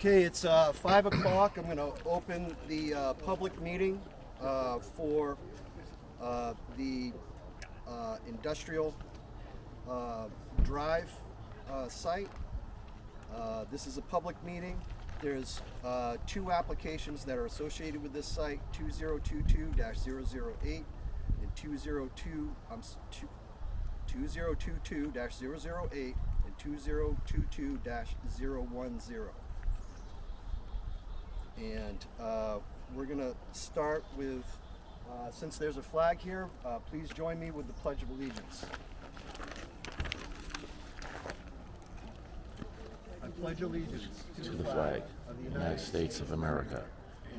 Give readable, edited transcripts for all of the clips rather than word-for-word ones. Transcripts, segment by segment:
Okay, it's 5 o'clock. I'm going to open the public meeting for the industrial drive site. This is a public meeting. There's two applications that are associated with this site, 2022-008 and 2022-008 and 2022-010. And we're going to start with, since there's a flag here, please join me with the Pledge of Allegiance. I pledge allegiance to the flag of the United States of America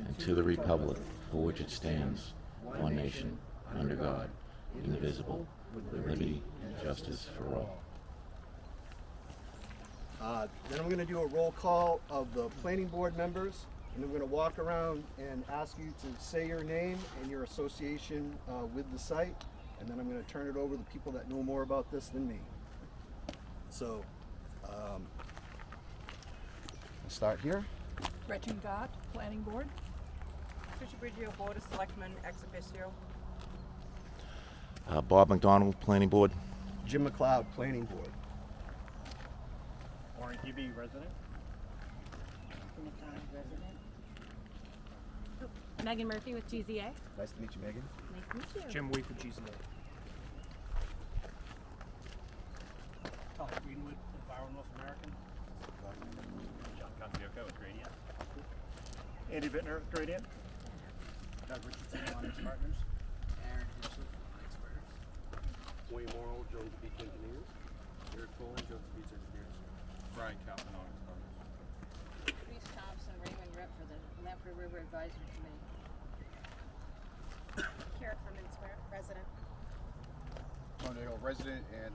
and to the republic for which it stands, one nation, under God, indivisible, with liberty and justice for all. Then I'm going to do a roll call of the planning board members, and I'm going to walk around and ask you to say your name and your association with the site, and then I'm going to turn it over to the people that know more about this than me. So, I'll start here. Gretchen Gott, Planning Board. Tricia Briggio, Board of Selectmen, ex officio. Bob McDonald, Planning Board. Jim McLeod, Planning Board. Warren Hebe, resident. Megan Murphy with GZA. Nice to meet you, Megan. Nice to meet you. Jim Week with GZA. Tom Greenwood, Enviro North American. John Confioco with Gradient. Andy Bittner with Gradient. Doug Richardson, Onyx Partners. Aaron Hensley, Onyx Partners. Wayne Morrow, Jones Beach Engineers. Eric Cohen, Jones Beach Engineers. Brian Kaplan, Onyx Partners. Reese Thompson, Raymond Rep for the Lamprey River Advisory Committee. Karen from Inspire, resident. Tony Dale, resident and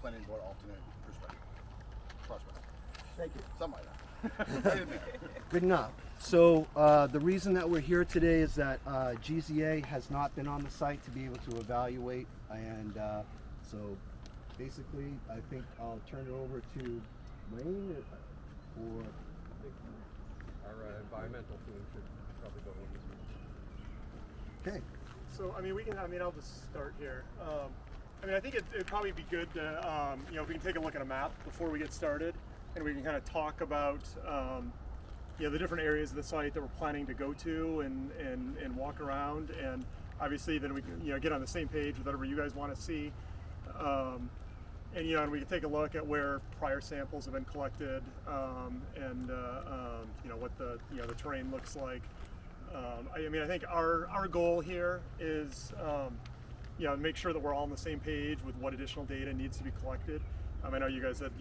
planning board alternate perspective. Prospect. Thank you. Something like that. Good enough. So the reason that we're here today is that GZA has not been on the site to be able to evaluate, and so basically I think I'll turn it over to Wayne for Our environmental team should probably go in this meeting. okay. So, I'll just start here. I think it'd probably be good to, if we can take a look at a map before we get started, and we can kind of talk about, the different areas of the site that we're planning to go to and walk around, and obviously then we can, get on the same page with whatever you guys want to see. And we can take a look at where prior samples have been collected, and what the terrain looks like. I think our goal here is make sure that we're all on the same page with what additional data needs to be collected. I know you guys had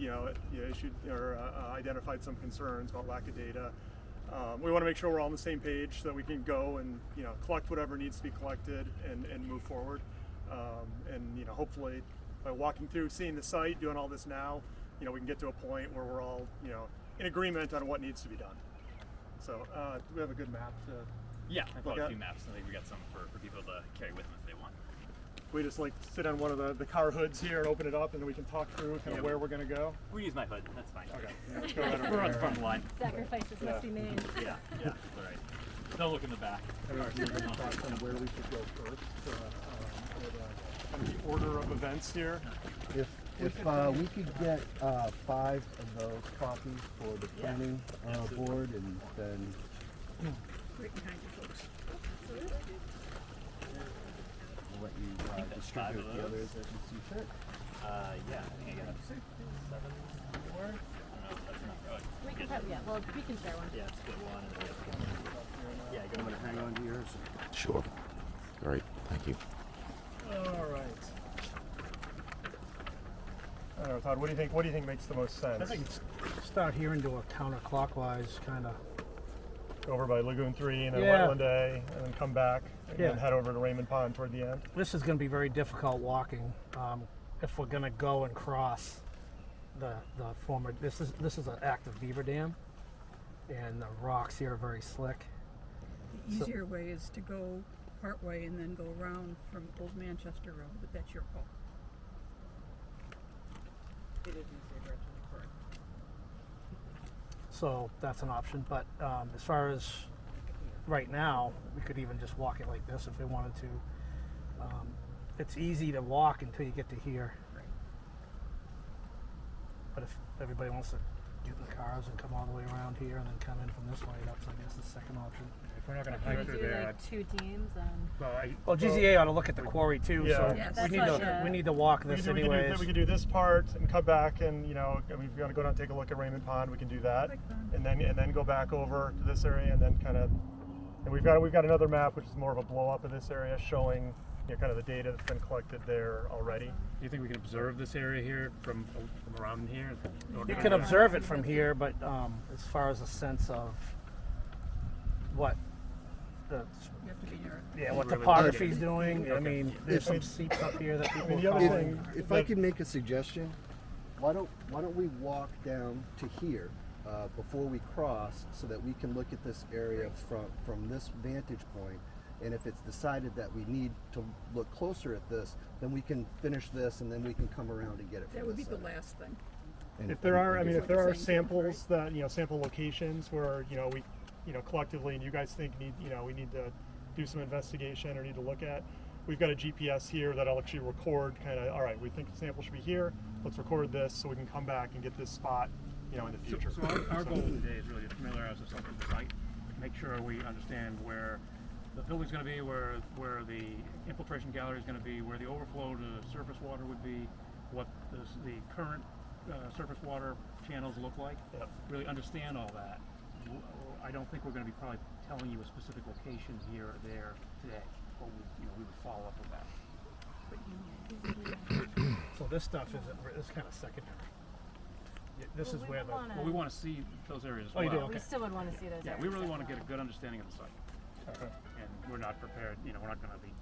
issued or identified some concerns about lack of data. We want to make sure we're all on the same page so that we can go and collect whatever needs to be collected and move forward. And hopefully by walking through, seeing the site, doing all this now, we can get to a point where we're all in agreement on what needs to be done. So do we have a good map to Yeah, I brought Okay. a few maps. I think we got some for people to carry with them if they want. we just sit on one of the car hoods here and open it up, and then we can talk through kind of where we're going to go? We use my hood, that's fine. Okay. Yeah, let's go right over We're on the there. front line. Sacrifices must be made. Yeah, that's all right. They'll look in the back. Thoughts on where we should go first? Kind of the order of events here. If we could get 5 of those copies for the planning board, and then Great and kind you folks. we'll let you that's 5 distribute of the those. others as you see fit. Yeah, I think I got 7 more. I don't know if that's enough. Oh, We can we can share one. yeah, split one and the other one. Yeah, I'm going to hang on to yours. Sure. Great, thank you. All right. I don't know, Todd. What do you think? What do you think makes the most sense? I think start here and do a counterclockwise kind of. Go over by Lagoon 3 and then Yeah. Wetland A, and then come back and Yeah. then head over to Raymond Pond toward the end. This is going to be very difficult walking if we're going to go and cross the former. This is an active beaver dam, and the rocks here are very slick. The easier way is to go part way and then go around from Old Manchester Road, but that's your call. It is easier direction, correct. So that's an option. But as far as right now, we could even just walk it like this if we wanted to. It's easy to walk until you get to here. But if everybody wants to get in the cars and come all the way around here and then come in from this way, that's, I guess, the second option. If we're not gonna Can we hike through do there, like two teams and Well, GZA ought to look at the quarry too, Yeah. so Yes. we need That's to what, we need to walk We this can, anyways. we can do this part and come back, and you know, I mean, if you want to go down and take a look at Raymond Pond, we can do that, and then go back over to this area, and then kind of, and we've got another map which is more of a blow up of this area, showing kind of the data that's been collected there already. do you think we can observe this area here from around here? You can observe it from here, but as far as a sense of what the You have to be near it. what Really topography's look doing, I mean, there's some If- seeps up here that people mean, the other call. thing- If I could make a suggestion, why don't we walk down to here before we cross, so that we can look at this area from this vantage point, and if it's decided that we need to look closer at this, then we can finish this, and then we can come around and get it from That would be this the side. last thing. And- If there are, I mean, It's if there like are the same thing, samples that, sample locations where, we, collectively, and you guys think we need to do some investigation or need to look at, we've got a GPS here that'll actually record kind of, all right, we think the sample should be here, let's record this so we can come back and get this spot, in the future. So our goal today is really to familiarize ourselves with the site, make sure we understand where the building's going to be, where the infiltration gallery is going to be, where the overflow to surface water would be, what the current surface water channels look like. Yep. Really understand all that. I don't think we're going to be probably telling you a specific location here or there today, but we would follow up with that. So this stuff is kind of secondary. This is where the Well, we want to see those areas as Oh, you well. do? we Okay. still would want to see those. Yeah, areas we really as want to get a well. good understanding of the site. And we're not prepared, we're not going to be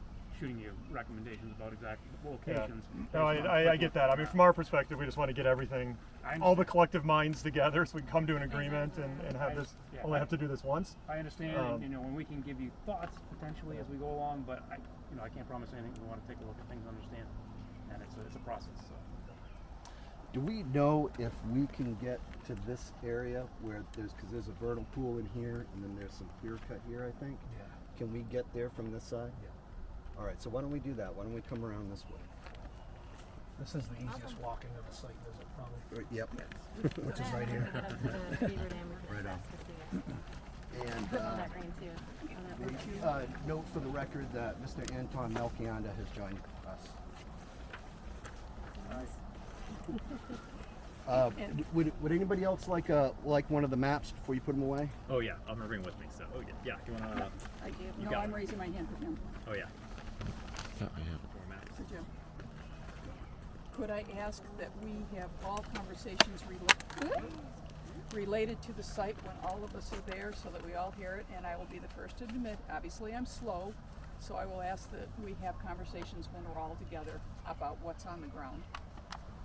shooting you recommendations about exact locations. No, I get that. I mean, from our perspective, we just want to get everything, all the collective minds together so we can come to an agreement and have this, Yeah. only have to do this once. I understand, when we can give you thoughts potentially as we go along, but I can't promise anything. We want to take a look at things, understand, and it's a process. So. Do we know if we can get to this area where because there's a vernal pool in here, and then there's some clear cut here, I think? Yeah. Can we get there from this side? Yeah. All right, so why don't we do that? Why don't we come around this way? This is the easiest walking of the site visit, probably, Yep. which is right here. The Beaver Dam, we could Right on. access to see it. And On that green too. On that one. note for the record that Mr. Anton Melchianda has joined us. Would anybody else like one of the maps before you put them away? Oh yeah, I'm gonna bring with me. So yeah. You wanna? I do. You No, got I'm it. raising my hand for him. Oh yeah. Yeah, I have it. For Jim. Could I ask that we have all conversations related to the site when all of us are there, so that we all hear it? And I will be the first to admit, obviously I'm slow, so I will ask that we have conversations when we're all together about what's on the ground.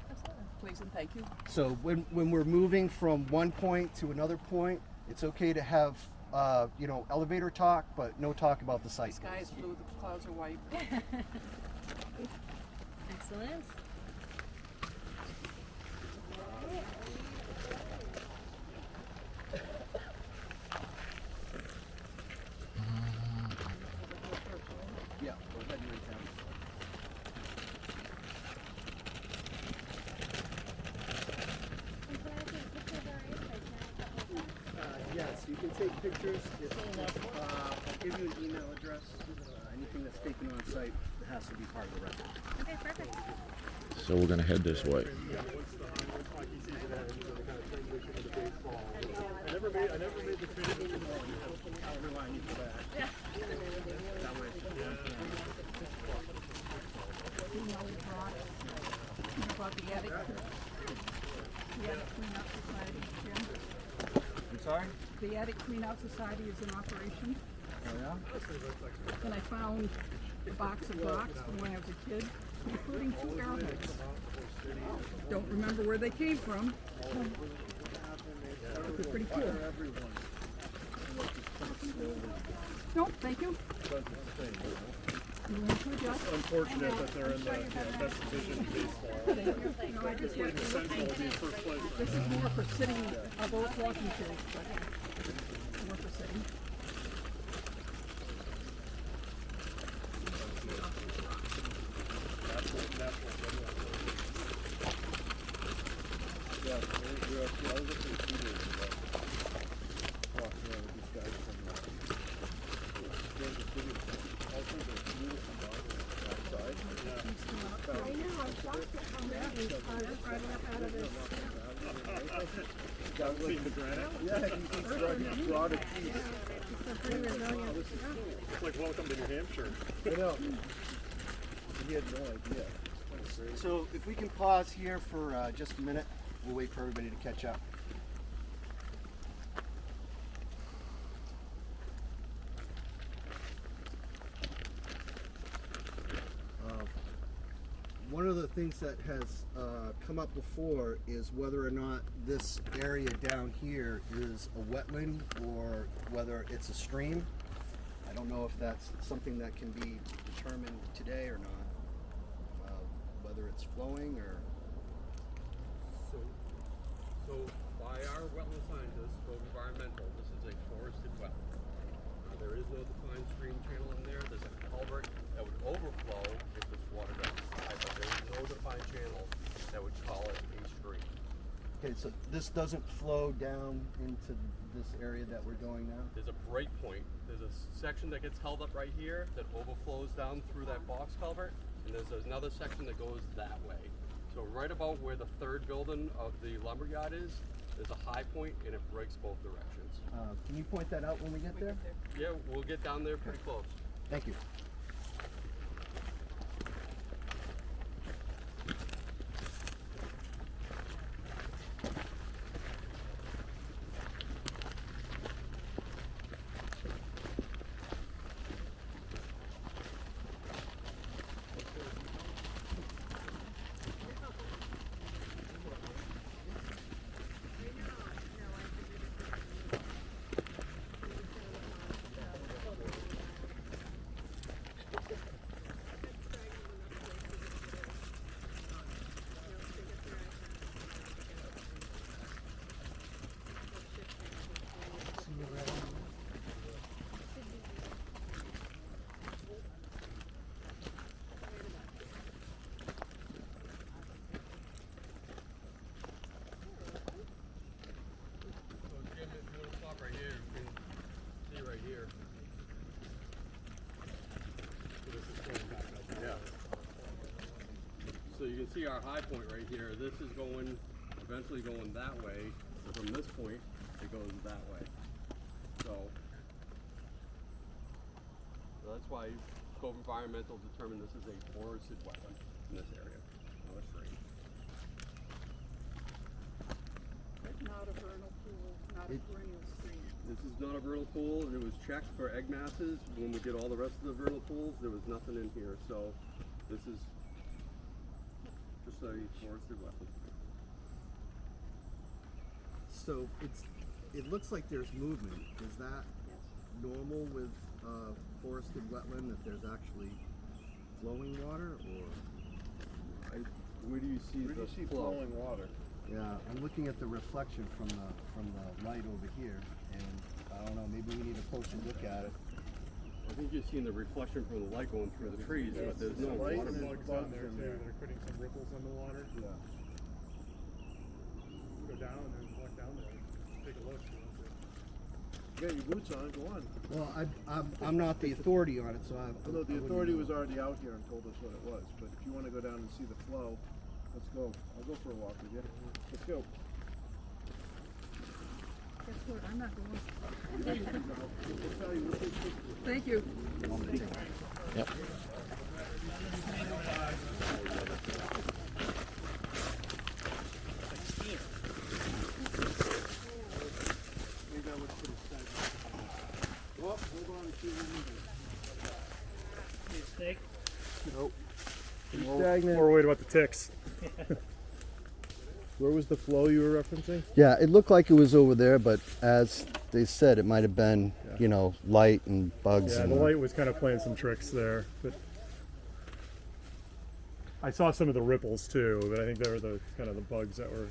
Absolutely. Please and thank you. So when we're moving from one point to another point, it's okay to have elevator talk, but no talk about the The site. sky is blue, the clouds are white. Excellent. Yeah, go ahead and write down. Yes, you can take pictures. I'll give you an email address. Anything that's taken on site has to be part of the record. Okay, perfect. So we're going to head this way. I never made the transition. I'll rely on you for that. Yeah. That way. You know, we brought the attic cleanout society, Jim. I'm sorry? The attic cleanout society is in operation. Oh yeah? And I found a box of rocks from when I was a kid, including 2 arrowheads. Don't remember where they came from. But they're pretty cool. No, thank you. unfortunate that they're in the best division in baseball. Including the Central will be in first place right This now. is more for sitting, although it's walking field, but more for sitting. Seeing the granite. It's like welcome to New Hampshire. So if we can pause here for just a minute, we'll wait for everybody to catch up. One of the things that has come up before is whether or not this area down here is a wetland or whether it's a stream. I don't know if that's something that can be determined today or not. Whether it's flowing or... So by our wetland scientists, both environmental, this is a forested wetland. There is no defined stream channel in there. There's a culvert that would overflow if this water got high, but there is no defined channel that would call it a stream. Okay, so this doesn't flow down into this area that we're going now? There's a break point. There's a section that gets held up right here that overflows down through that box culvert, and there's another section that goes that way. So right about where the third building of the lumberyard is, there's a high point and it breaks both directions. Can you point that out when we get there? Yeah, we'll get down there pretty close. Thank you. Right here, you can see right here. So this is going back up. Yeah. So you can see our high point right here. This is going, eventually going that way. So from this point, it goes that way. So that's why Cove Environmental determined this is a forested wetland in this area, not a stream. Not a vernal pool, not a perennial stream. This is not a vernal pool, and it was checked for egg masses. When we did all the rest of the vernal pools, there was nothing in here. So this is just a forested wetland. So it looks like there's movement. Is that normal with forested wetland, that there's actually flowing water, or? Where do you see Where do you see flowing water? Yeah, I'm looking at the reflection from the light over here, and I don't know, maybe we need a closer look at it. I think you're seeing the reflection from the light going through the trees, but there's no Light water. and movement. bugs on there too. They're putting some ripples on the water. Yeah. Go down and then walk down there. Take a look. You got your boots on. Go on. Well, I'm not the authority on it, so I. Although the I wouldn't authority know. was already out here and told us what it was, but if you want to go down and see the flow, let's go. I'll go for a walk with you. Let's go. Guess what, I'm not going. Thank you. Yep. Well, hold on and see what we can do. Nope. More worried about the ticks. Where was the flow you were referencing? Yeah, it looked like it was over there, but as they said, it might have been, you know, light and bugs. Yeah, and the light was kind of playing some tricks there, but I saw some of the ripples too, but I think they were the kind of the bugs that were.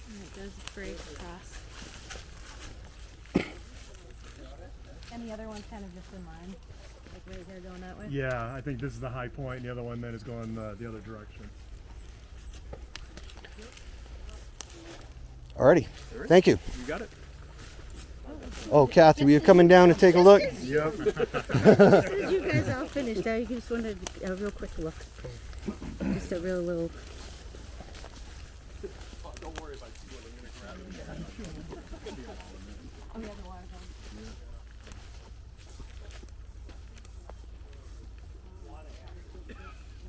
And it does break across. And the other one's kind of just in line, like right here going that way. Yeah, I think this is the high point, and the other one then is going the other direction. Alrighty, thank you. You got it. Oh, Kathy, were you coming down to take a look? Yep. As soon as you guys all finished, I just wanted a real quick look. Just a real little. Don't worry if I see what I'm gonna grab. Oh, yeah, the water gun.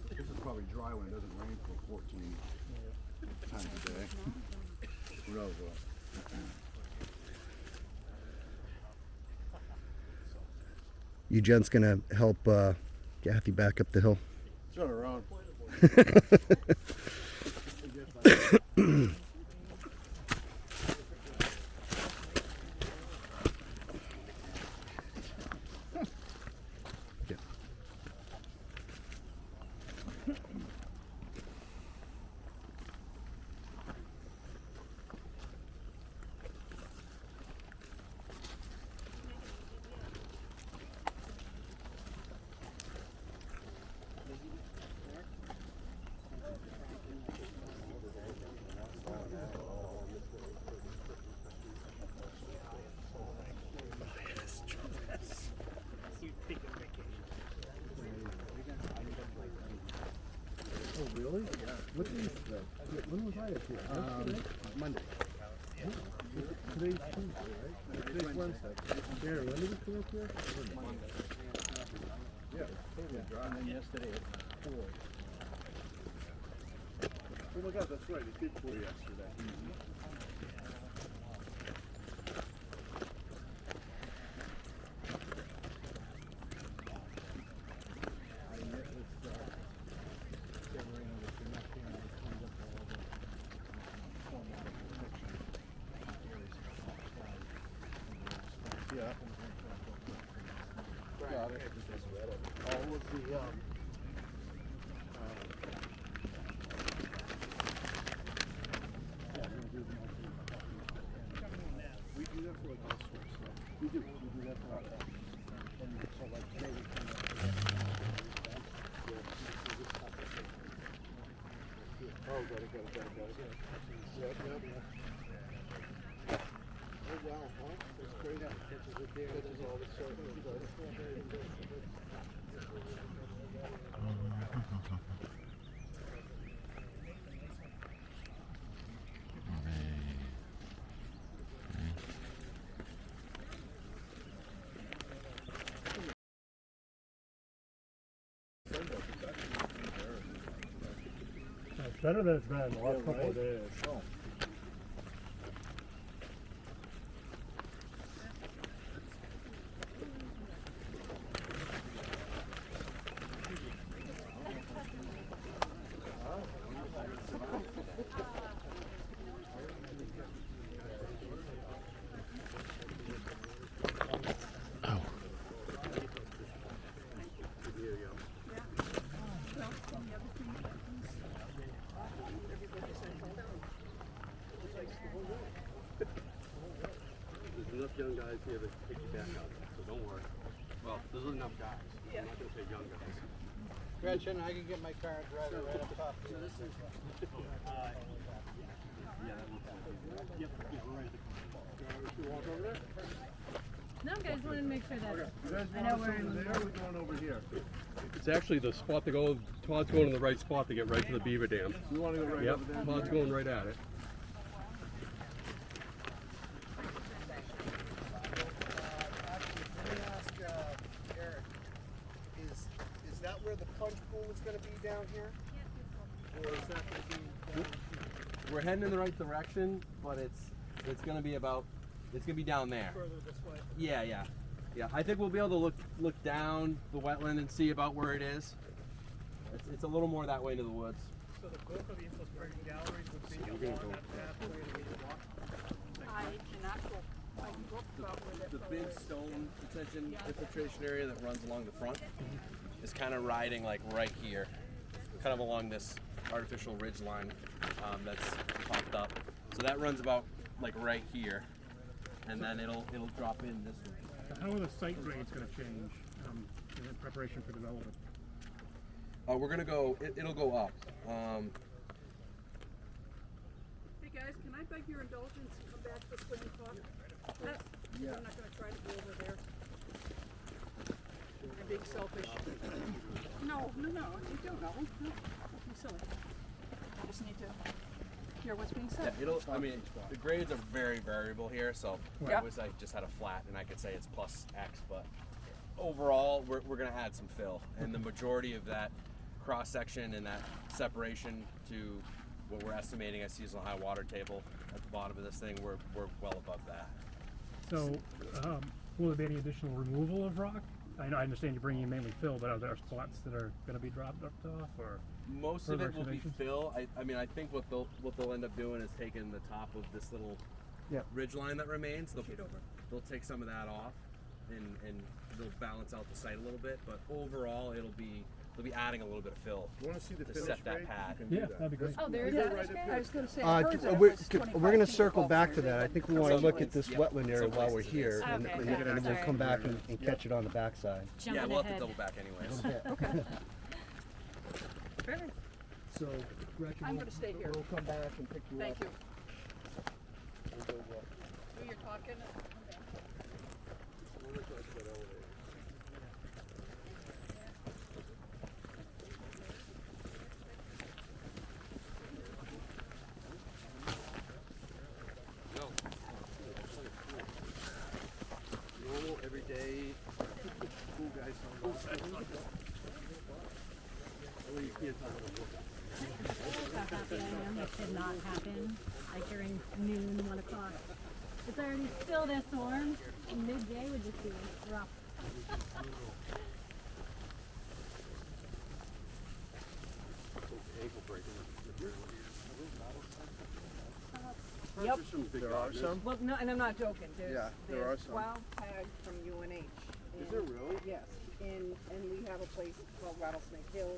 This is probably dry when it doesn't rain for 14 times a day. Real well. You gents gonna help Kathy back up the hill? Turn around. Really? Yeah. What is that? When was I up here? Monday. Today's Tuesday, right? Today's Wednesday. Gary, when did we come up here? Monday. Yeah, totally dry. And then yesterday at 4. Oh my God, that's right. It did pour yesterday. Yeah. Got it. All of the we do that for like all sorts of stuff. We do that for all that. And so like today we came up Oh, got it. Yep. Oh wow, huh? That's great. Catches it there. Catches all the surface. It's better than it's been the last couple of days. Oh. There's enough young guys here to pick you back up, so don't worry. Well, there's enough guys. I'm not gonna say young guys. Gretchen, I can get my car and drive it right up top. Yeah, that looks like it. Yep, yeah, we're right at the corner. Should we walk over there? No, guys, wanted to make sure that You guys I know want us we're over in. there, or we're going over here? It's actually the spot to go. Todd's going to the right spot to get right to the beaver dam. We want to go right Yep, over there. Todd's going right at it. Let me ask Eric, is that where the punch pool is going to be down here? Or is that going to be down We're heading in the right direction, but it's gonna be down there. Further this way. Yeah. I think we'll be able to look down the wetland and see about where it is. It's a little more that way into the woods. So the bulk of the infiltrating galleries would be along that pathway that we walked. I cannot go The big stone detention infiltration area that runs along the front is kind of riding like right here, kind of along this artificial ridge line that's popped up. So that runs about like right here, and then it'll drop in this way. How are the site grades going to change in preparation for development? We're gonna go. It'll go up. Hey guys, can I beg your indulgence and come back this way and talk? Yeah. I'm not gonna try to go over there. I'm being selfish. No, you don't know. No, don't be silly. I just need to hear what's being Yeah, said. I mean, the grades are very variable here, so Yeah. I wish I just had a flat and I could say it's plus X, but overall, we're gonna add some fill, and the majority of that cross section and that separation to what we're estimating as seasonal high water table at the bottom of this thing, we're well above that. So, will there be any additional removal of rock? I understand you're bringing in mainly fill, but are there spots that are going to be dropped off, or Most of further it will be excavations? fill. I mean, I think what they'll end up doing is taking the top of this little ridge line that remains. They'll take some of that off, and they'll balance out the site a little bit. But overall, they'll be adding a little bit of fill You want to see the to finish set that grade? pad. Yeah, that'd be great. Oh, there it Yeah, is. right up I was gonna say, I heard that it was 25 we're going to feet circle above back to where that. I the- think we want to look at this Yep. wetland area Some while we're places it here, is. and, Okay, and yeah, we'll sorry. come back and catch it on the backside. Yeah, Jumping we'll have to ahead. double back anyways. Perfect. So, Gretchen, I'm gonna stay here. We'll come back and pick you Thank up. you. So you're talking. Normal, everyday, cool guys. How happy I am it did not happen, like during noon, 1 o'clock. It's already still this warm, and midday would just be rough. Yep. There are some? Well, no, and I'm not joking. Yeah, there are there's some. 12 tags from UNH. Is there really? Yes, and we have a place called Rattlesnake Hill,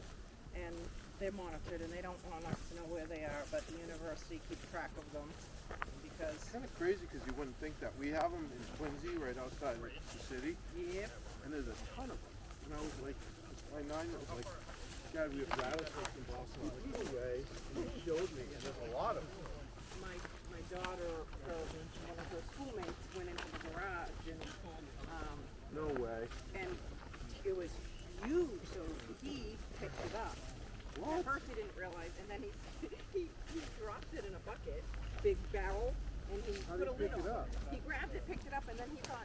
and they're monitored, and they don't want us to know where they are, but the university keeps track of them because. It's kind of crazy because you wouldn't think that. We have them in Quincy, right outside the city, Yep. and there's a ton of them. And I was like, my 9-year-old was like, Dad, we have rattlesnakes in Boston. I'm like, no way. And he showed me, and there's a lot of them. My daughter, one of her schoolmates went into the garage and No way. and it was huge, so he picked it up. At first he didn't realize, and then he dropped it in a bucket, big barrel, and he How put did a he lid pick it on. up? He grabbed it, picked it up, and then he thought,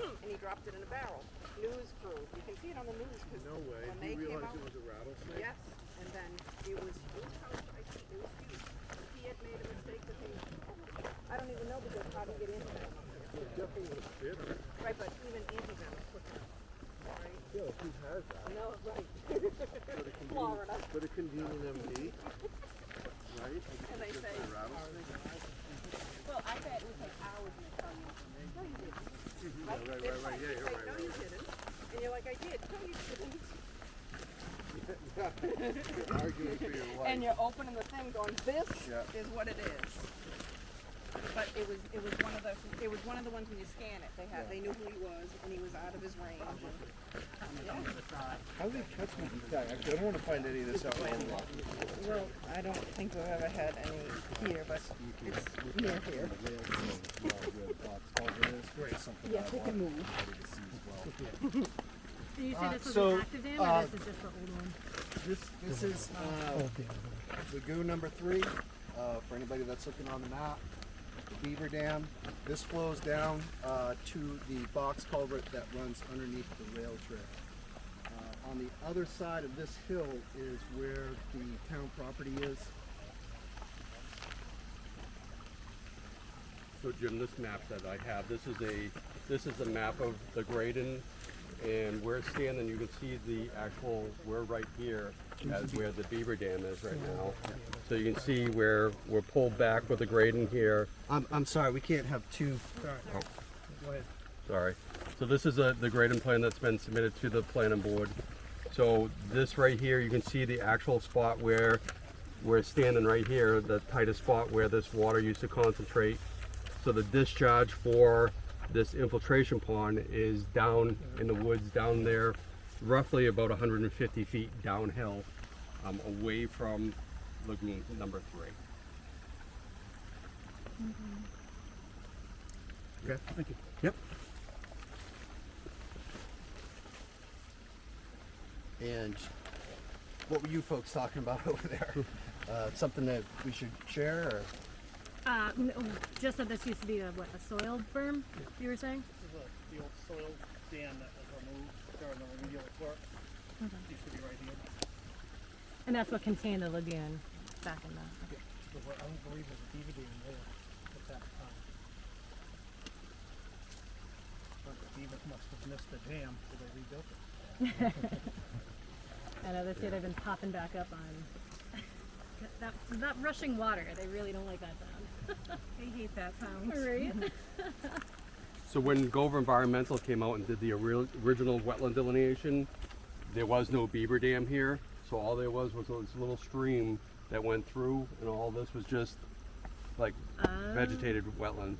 and he dropped it in a barrel. News crew, you can see it on the news because No way. when He they came realized out, it was a rattlesnake? yes, and then it was how I think it was huge. He had made a mistake that he, I don't even know because how to get into it. It definitely would have bit her. Right, but even anti-venom quick enough. Right? Yeah, who has that? No, right. But a Florida. But a convenient MD, right? And they say, A rattlesnake? well, I bet it would take hours and they tell you, no you didn't. Yeah, right. Yeah, you're Like, right. no you didn't. And you're like, I did. No you didn't. You're arguing for your life. And you're opening the thing going, this Yeah. is what it is. But it was one of the ones when you scan it. They knew who he was and he was out of his range. And, How do they catch me? Actually, I don't want to find any of this out anymore. well, I don't think we've ever had any here, but it's near here. Yes, it can move. So you say this was so, an active dam, or this is just the old one? This is lagoon number 3. For anybody that's looking on the map, the Beaver Dam. This flows down to the box culvert that runs underneath the rail trail. On the other side of this hill is where the town property is. So Jim, this map that I have, this is a map of the Graydon, and we're standing, you can see the actual, we're right here as where the Beaver Dam is right now. So you can see where we're pulled back with the grading here. I'm sorry, we can't have two. Go ahead. Sorry. So this is the grading plan that's been submitted to the planning board. So this right here, you can see the actual spot where we're standing right here, the tightest spot where this water used to concentrate. So the discharge for this infiltration pond is down in the woods down there, roughly about 150 feet downhill, away from lagoon number 3. Okay. Thank you. Yep. And what were you folks talking about over there? Something that we should share, or? No, just that this used to be a soil berm, you were saying? This is the old soil dam that was removed during the remedial work. Used to be right here. And that's what contained the lagoon back in the. I don't believe there's a beaver dam there at that time. But the beavers must have missed the dam, so they rebuilt it. I know this year they've been popping back up on that rushing water. They really don't like that sound. I hate that sound. Right? So when Gover Environmental came out and did the original wetland delineation, there was no beaver dam here. So all there was this little stream that went through, and all this was just like vegetated wetland.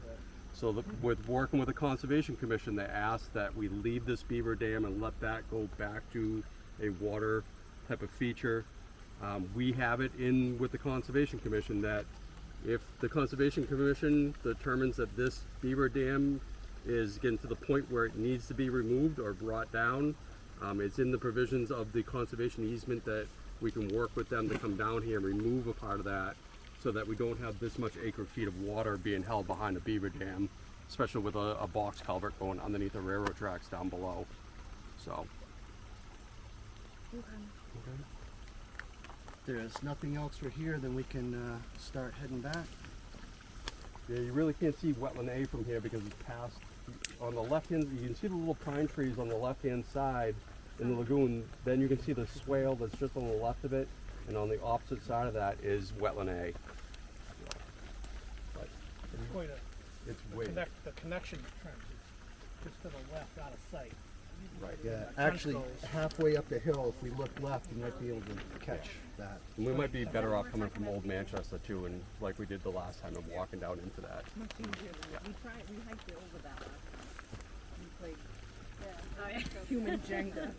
So with working with the Conservation Commission, they asked that we leave this beaver dam and let that go back to a water type of feature. We have it in with the Conservation Commission that if the Conservation Commission determines that this beaver dam is getting to the point where it needs to be removed or brought down, it's in the provisions of the conservation easement that we can work with them to come down here and remove a part of that, so that we don't have this much acre feet of water being held behind a beaver dam, especially with a box culvert going underneath the railroad tracks down below. So. Okay. If there's nothing else for here, then we can start heading back. Yeah, you really can't see wetland A from here because it's past, on the left hand, you can see the little pine trees on the left hand side in the lagoon. Then you can see the swale that's just on the left of it, and on the opposite side of that is wetland A. But It's quite a, it's way, the connection trench is just to the left out of sight. right. Yeah, Trench actually, goes. halfway up the hill, if we look left, we might be able to catch that. And we might be better off coming from Old Manchester too, and like we did the last time, and walking down into that. Much easier than we hiked it over that last time. We played human Jenga.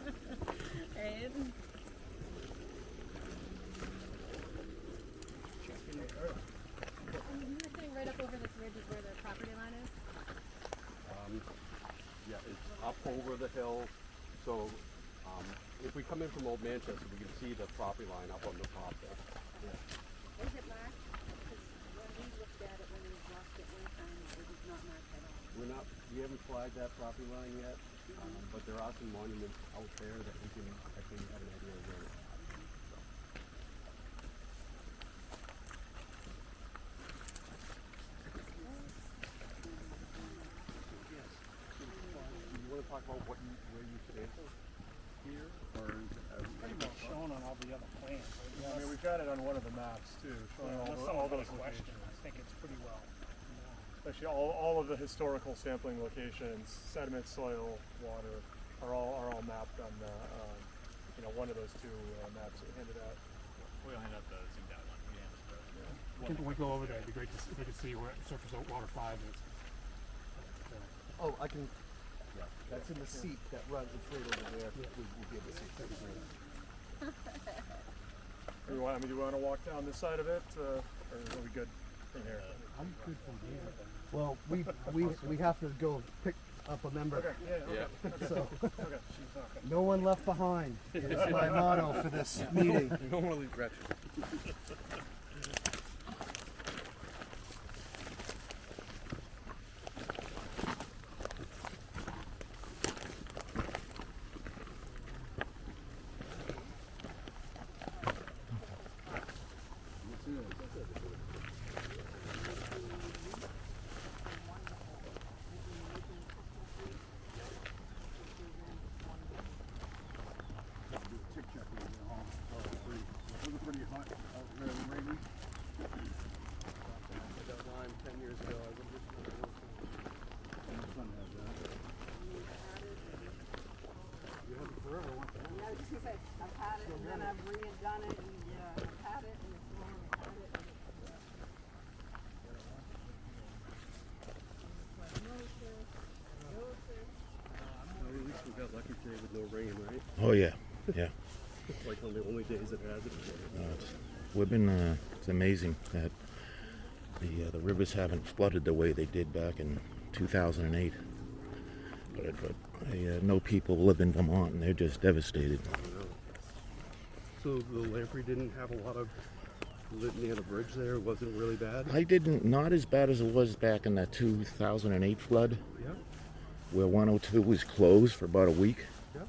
Right? You were saying right up over this ridge is where the property line is? Yeah, it's up over the hill. So if we come in from Old Manchester, we can see the property line up on the top there. Is it marked? Because when we looked at it, when we walked it one time, it was not marked at all. We haven't flagged that property line yet, but there are some monuments out there that we can actually have an idea of where it's at. So. You want to talk about where you stand here, or is it Pretty much shown on all the other plans. Yeah, I mean, we've got it on one of the maps too, showing all those questions. locations. I think it's pretty well. Actually, all of the historical sampling locations, sediment, soil, water, are all mapped on the, one of those two maps that we handed out. We'll hand out the zoomed out one. Yeah. When we go over there, it'd be great to see, they could see where surface water 5 is. Oh, I can, yeah, that's in the seat that runs, it's right over there. We'll be able to see it pretty clearly. Do you want to walk down this side of it, or are we good from here? I'm good from here. Well, we have to go pick up a member. Okay, yeah, okay. So, Okay. no one left behind is my motto for this meeting. You don't want to leave Gretchen. Tick check over there, huh? Oh, pretty hot out there, rain And then I've redone it, and I've had it, and it's long, I've had it, and Well, at least we got lucky today with no rain, right? Oh yeah, yeah. It's like one of the only days it hasn't. We've been. It's amazing that the rivers haven't flooded the way they did back in 2008. But I know people live in Vermont and they're just devastated. So the Lamprey didn't have a lot of litany on the bridge there? It wasn't really bad? Not as bad as it was back in that 2008 flood, Yeah. where 102 was closed for about a week. Yeah.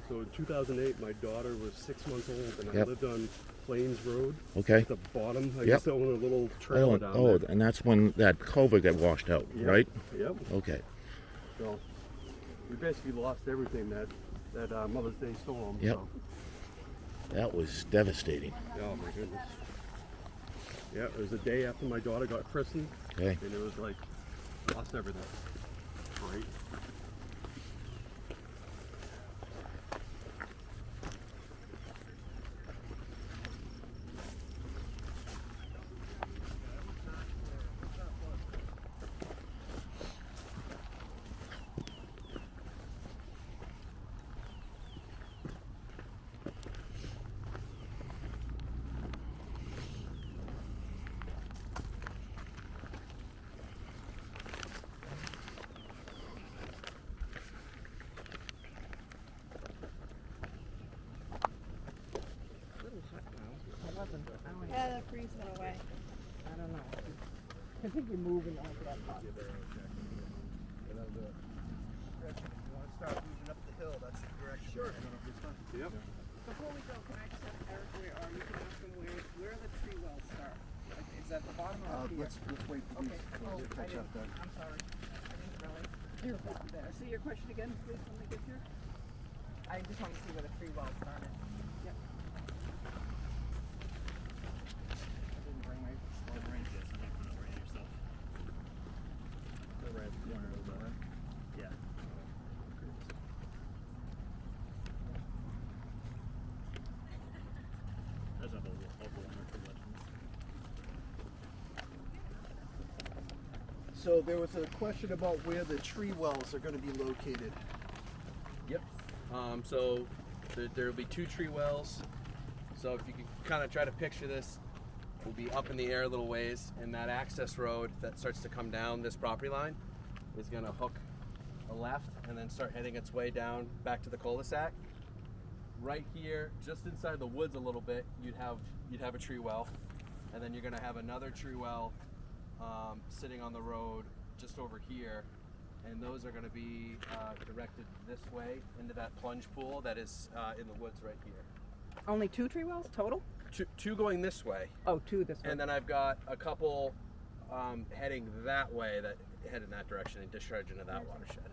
So in 2008, my daughter was 6 months old, and I Yep. lived on Plains Road. Okay. At the bottom, I Yep. used to own a little trailer down there. And that's when that culvert got washed out, Yep. right? Yep. Okay. So we basically lost everything that Mother's Day storm. Yep. So. That was devastating. Oh my goodness. Yeah, it was the day after my daughter got christened. Okay. And it was like, lost everything. Great. yeah, the freeze went away. I don't know. I think you're moving like that. You want to start moving up the hill, that's the direction. Sure. Yep. Before we go, can I just have Eric, you can ask him where the tree wells start? Like, is that the bottom or up here? Let's wait for these Okay. to catch up then. I'm sorry. I didn't realize. You're there. Say your question again, please, when they get here. I just want to see where the tree wells started. Yep. I didn't bring my phone. So there was a question about where the tree wells are going to be located. Yep. So there will be 2 tree wells. So if you can kind of try to picture this, we'll be up in the air a little ways, and that access road that starts to come down this property line is going to hook a left and then start heading its way down back to the cul-de-sac. Right here, just inside the woods a little bit, you'd have a tree well, and then you're going to have another tree well sitting on the road just over here, and those are going to be directed this way into that plunge pool that is in the woods right here. Only 2 tree wells total? Two going this way. Oh, 2 this way. And then I've got a couple heading that way that head in that direction and discharge into that watershed.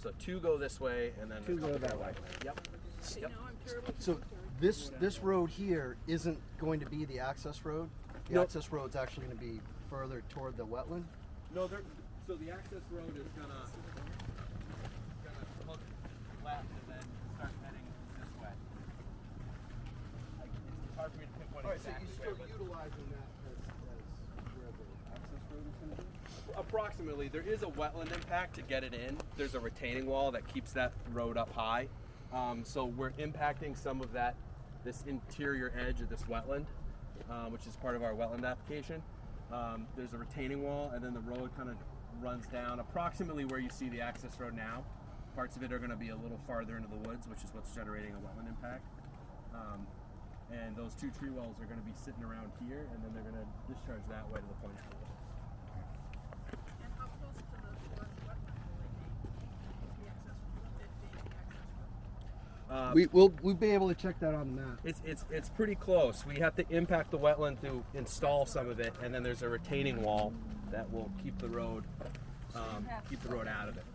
So 2 go this way, and then 2 go that way. Yep. See, now I'm terribly So this road here isn't going to be the access road? The Nope. access road's actually going to be further toward the wetland? No, so the access road is gonna hook left and then start heading this way. It's hard for me to pinpoint All right, so exactly you're where, still but utilizing that as where the access road is going to be? approximately, there is a wetland impact to get it in. There's a retaining wall that keeps that road up high. So we're impacting some of this interior edge of this wetland, which is part of our wetland application. There's a retaining wall, and then the road kind of runs down approximately where you see the access road now. Parts of it are going to be a little farther into the woods, which is what's generating a wetland impact. And those 2 tree wells are going to be sitting around here, and then they're going to discharge that way to the plunge pool. And how close to the forest wetland will they be? The access road? We'll be able to check that on the map. It's pretty close. We have to impact the wetland to install some of it, and then there's a retaining wall that will keep the road out of it.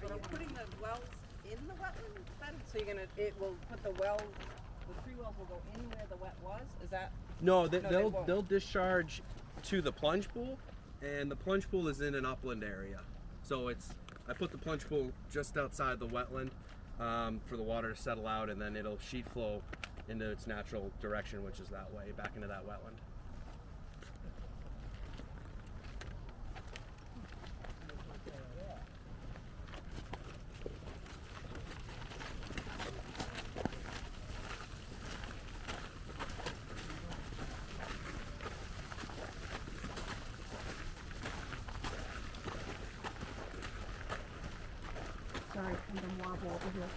Are you putting the wells in the wetland then? So it will put the wells, the tree wells will go in where the wet was? Is that? No, they won't. they'll discharge to the plunge pool, and the plunge pool is in an upland area. So I put the plunge pool just outside the wetland. for the water to settle out, and then it'll sheet flow into its natural direction, which is that way, back into that wetland. Sorry, I'm gonna wobble over here.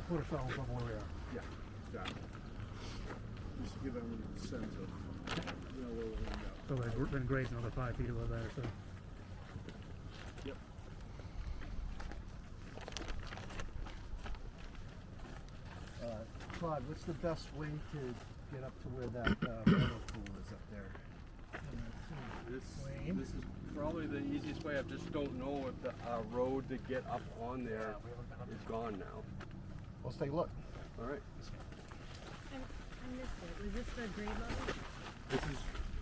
Put ourselves up where we are. Yeah, exactly. Just to give everyone a sense of, where we're going to go. So they've been grazing another 5 feet above there, so. Yep. Claude, what's the best way to get up to where that vernal pool is up there? This is probably the easiest way. I just don't know if the road to get up on there is gone now. Let's take a look. All right. I missed it. Was this the grade level?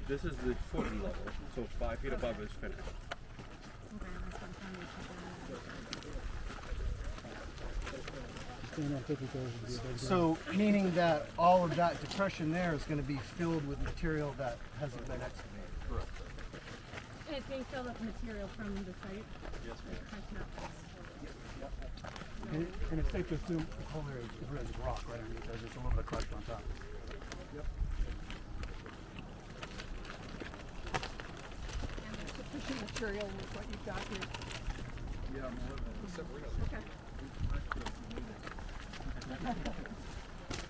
This is the footing level, so 5 feet above is finished. Okay, that's what I'm trying to check out. So, meaning that all of that depression there is going to be filled with material that hasn't been excavated. Correct. And it's being filled with material from the site? Yes, ma'am. And it's safe to assume the whole area is really just rock right underneath. There's just a little bit of crushed on top. Yep. And there's sufficient material with what you've got here. Yeah, Okay.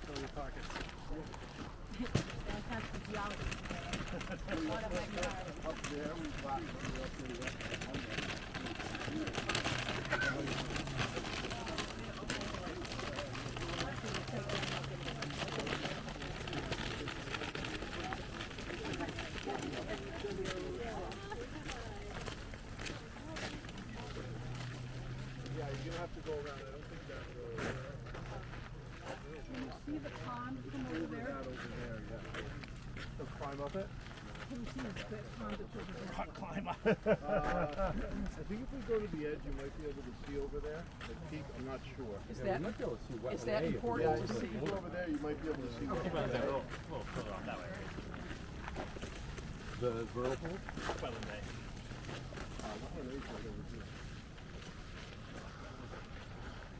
Fill your pockets. That's the geology. Up there, we've got yeah, you're gonna have to go around. I don't think that road. Can you see the pond from over there? That over there, yeah. Let's climb up it. Can you see the pond that's over there? Rock climber. I think if we go to the edge, you might be able to see over there. The peak, I'm not sure. Is that important to see? If you go over there, you might be able to see. The vernal pool?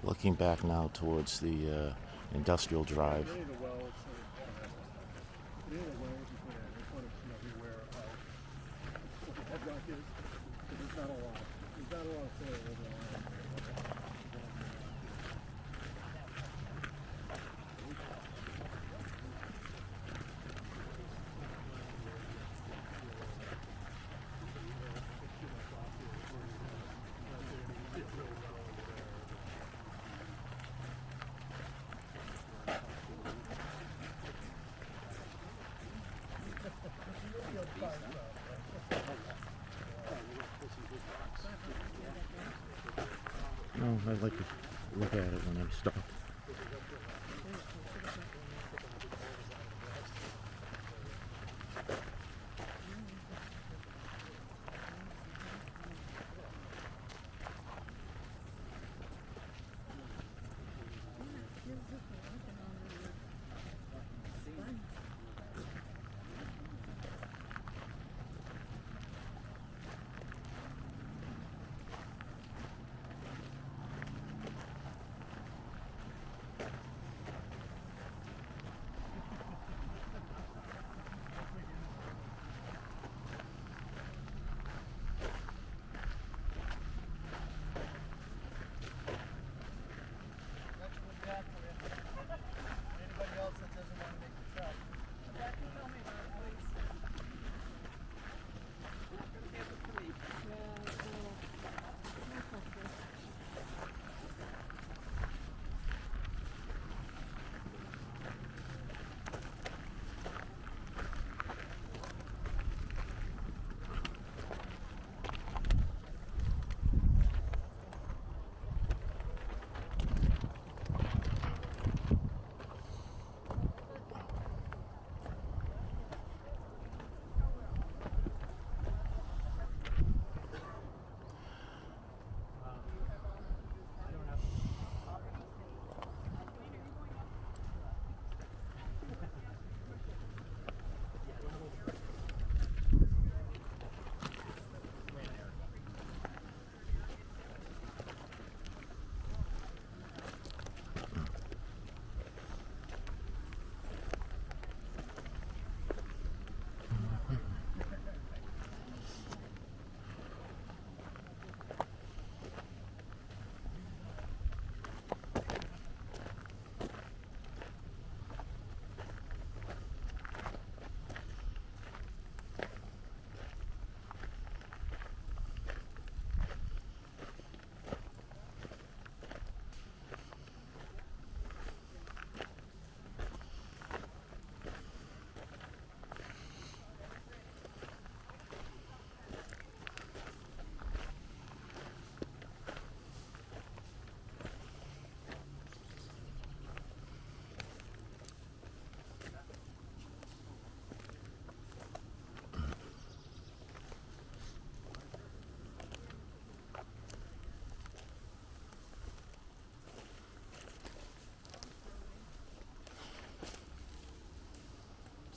Looking back now towards the industrial drive. Any of the wells, any of the wells you put in, I just want to be aware of what the bedrock is, because there's not a lot. There's not a lot of soil over there. No, I'd like to look at it when I'm stopped.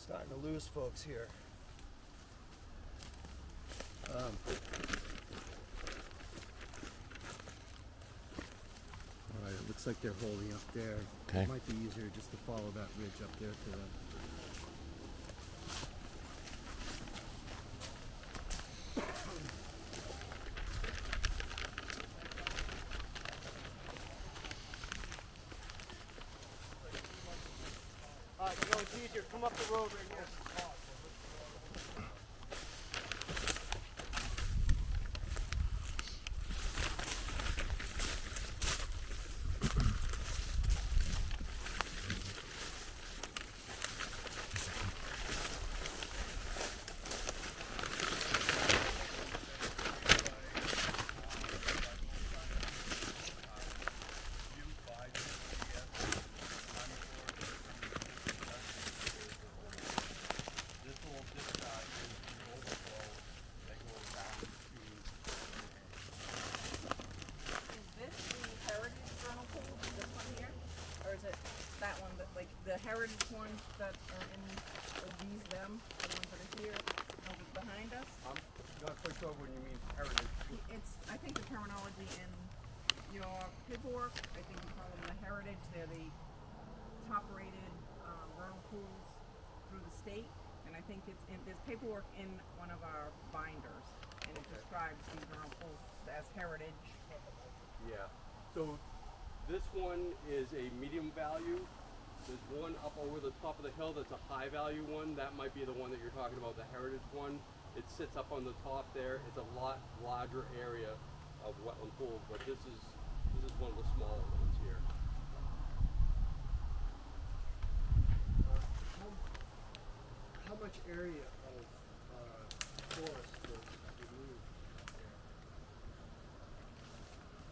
Starting to lose folks here. All right, it looks like they're holding up there. Okay. It might be easier just to follow that ridge up there to them. You know, it's easier. Come up the road right here. That one, that like the heritage ones that are in these them, the ones that are here, behind us. I'm not quite sure when you mean heritage. It's I think the terminology in your paperwork. I think you call them the heritage. They're the top-rated vernal pools through the state, and I think there's paperwork in one of our binders, and it describes these vernal pools as heritage. Yeah. So this one is a medium value. There's one up over the top of the hill that's a high value one. That might be the one that you're talking about, the heritage one. It sits up on the top there. It's a lot larger area of wetland pools, but this is one of the smaller ones here. How much area of forest was removed?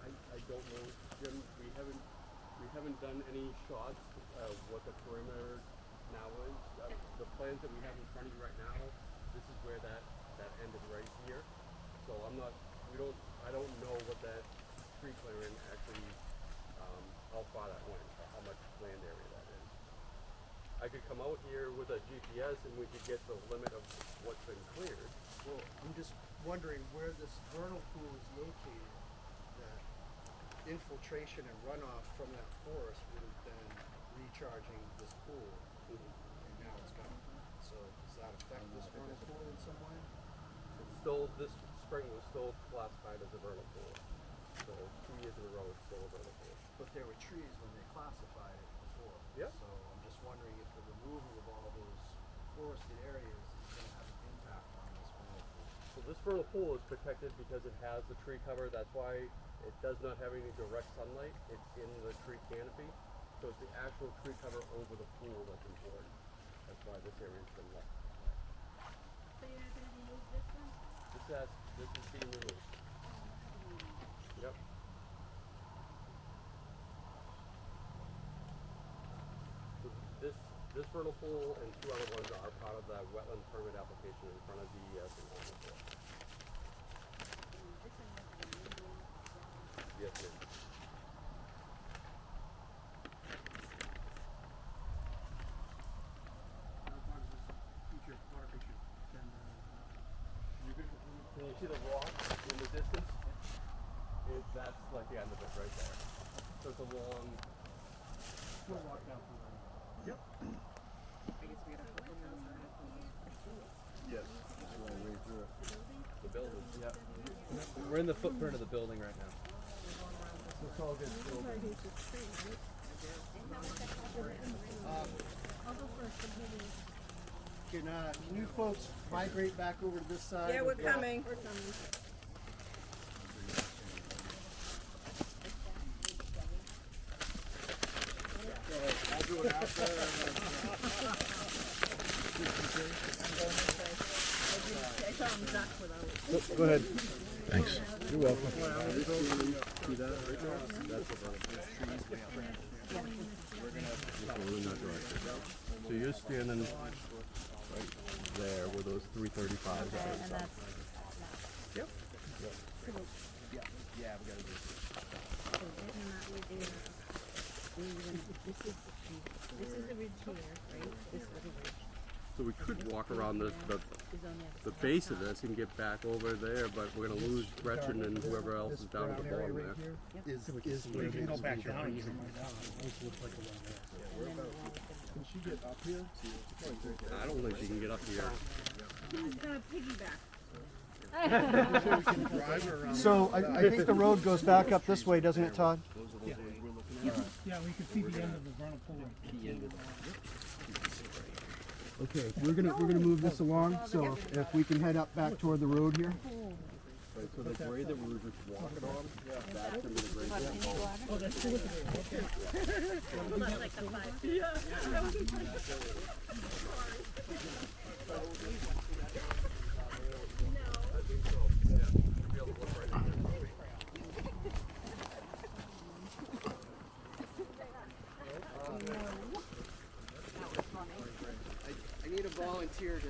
I don't know, Jim. We haven't done any shots of what the perimeter now is. The plans that we have in front of you right now, this is where that ended right here. So I don't know what that tree clearing actually, how far that went, or how much land area that is. I could come out here with a GPS and we could get the limit of what's been cleared. Well, I'm just wondering where this vernal pool is located, that infiltration and runoff from that forest would have been recharging this pool, and now it's gone. So does that affect this vernal pool in some way? It's still, this spring was still classified as a vernal pool. So 2 years in a row it's still a vernal pool. But there were trees when they classified it before. Yep. So I'm just wondering if the removal of all those forested areas is going to have an impact on this vernal pool. So this vernal pool is protected because it has the tree cover. That's why it does not have any direct sunlight. It's in the tree canopy. So it's the actual tree cover over the pool that's important. That's why this area's been left. So you're not gonna remove this one? This is being removed. Yep. So this vernal pool and 2 other ones are part of the wetland permit application in front of DES and Home Report. Yes, ma'am. Can you see the rock in the distance? That's like the end of it right there. So it's a long. We'll walk down through there. Yep. I guess we gotta put them in there. Yes, that's why I way through it. The building. Yeah. We're in the footprint of the building right now. So it's all good. I'll go first, and maybe Can you folks migrate back over to this side? Yeah, we're coming. we're coming. I'll do it after. I saw him duck without. Go ahead. Thanks. You're welcome. See that right there? That's the vernal pool. So you're standing right there where those 335s are. And that's, Yep. Yeah, we gotta do this. so getting that we do, this is the ridge here, right? This little ridge. So we could walk around the base of this and get back over there, but we're gonna lose Gretchen and whoever else is down at the bottom there. Is where You can go back down. Can she get up here? I don't think she can get up here. Who's gonna piggyback? So I think the road goes back up this way, doesn't it, Todd? Yeah, we can see the end of the vernal pool. Okay, we're gonna move this along. So if we can head up back toward the road here. Right, so the grade that we were just walking on, that's gonna be the grade. Oh, that's cool. I need a volunteer to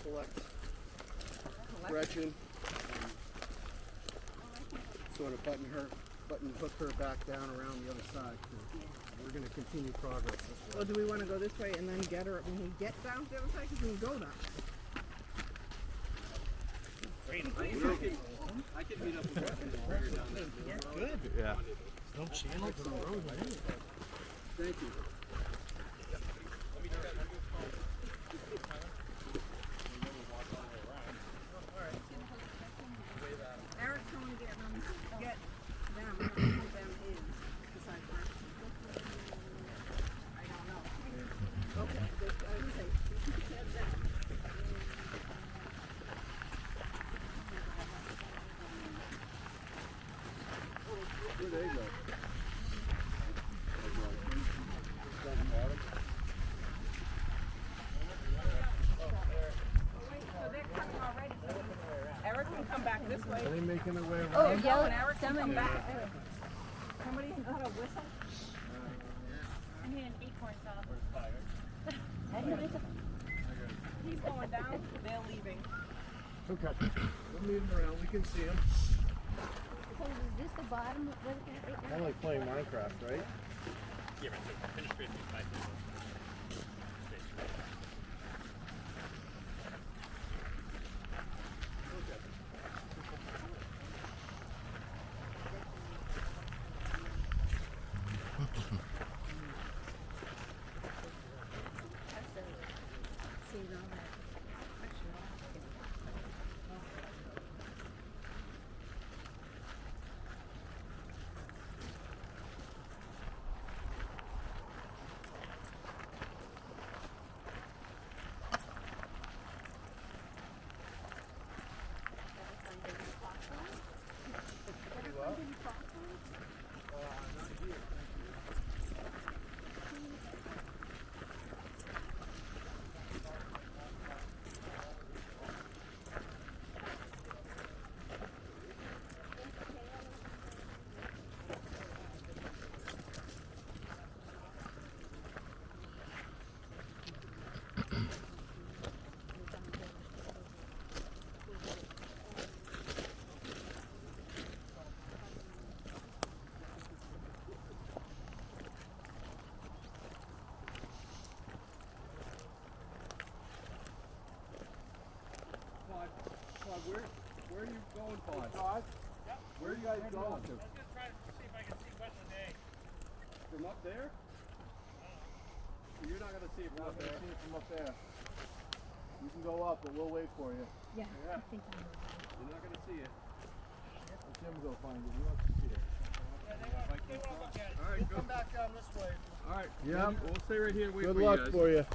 collect Gretchen, sort of hook her back down around the other side. We're going to continue progress this way. Well, do we want to go this way and then get her when we get down to the other side? Because we can go down. I can meet up with Gretchen while you're down there. Good. Yeah. No channel to the road. Thank you. Eric's going to get them. I don't know who them is. Besides Gretchen. I don't know. Okay. Okay. Where'd they go? So they're coming already. Eric can come back this way. Are they making their way around? Oh, And yell, Eric can come someone, back. Somebody can put a whistle. I'm getting acorn sauce. He's going down. They're leaving. Okay. We'll leave them around. We can see them. So is this the bottom? What is that? Kind of like playing Minecraft, right? Yeah, right. So finish straight to the side. Seeing all that. Where are you going, Todd? Todd? Yep. Where are you guys going? I'm just gonna try to see if I can see West of Day. From up there? You're not gonna see it from up there. See it from up there. You can go up, but we'll wait for you. Yeah, I think You're not gonna see it. Let Jim go find it. He wants to see it. Yeah, they want to look at it. All right, go. Come back down this way. All right. Yeah. We'll stay right here. Wait Good for luck you guys. for you.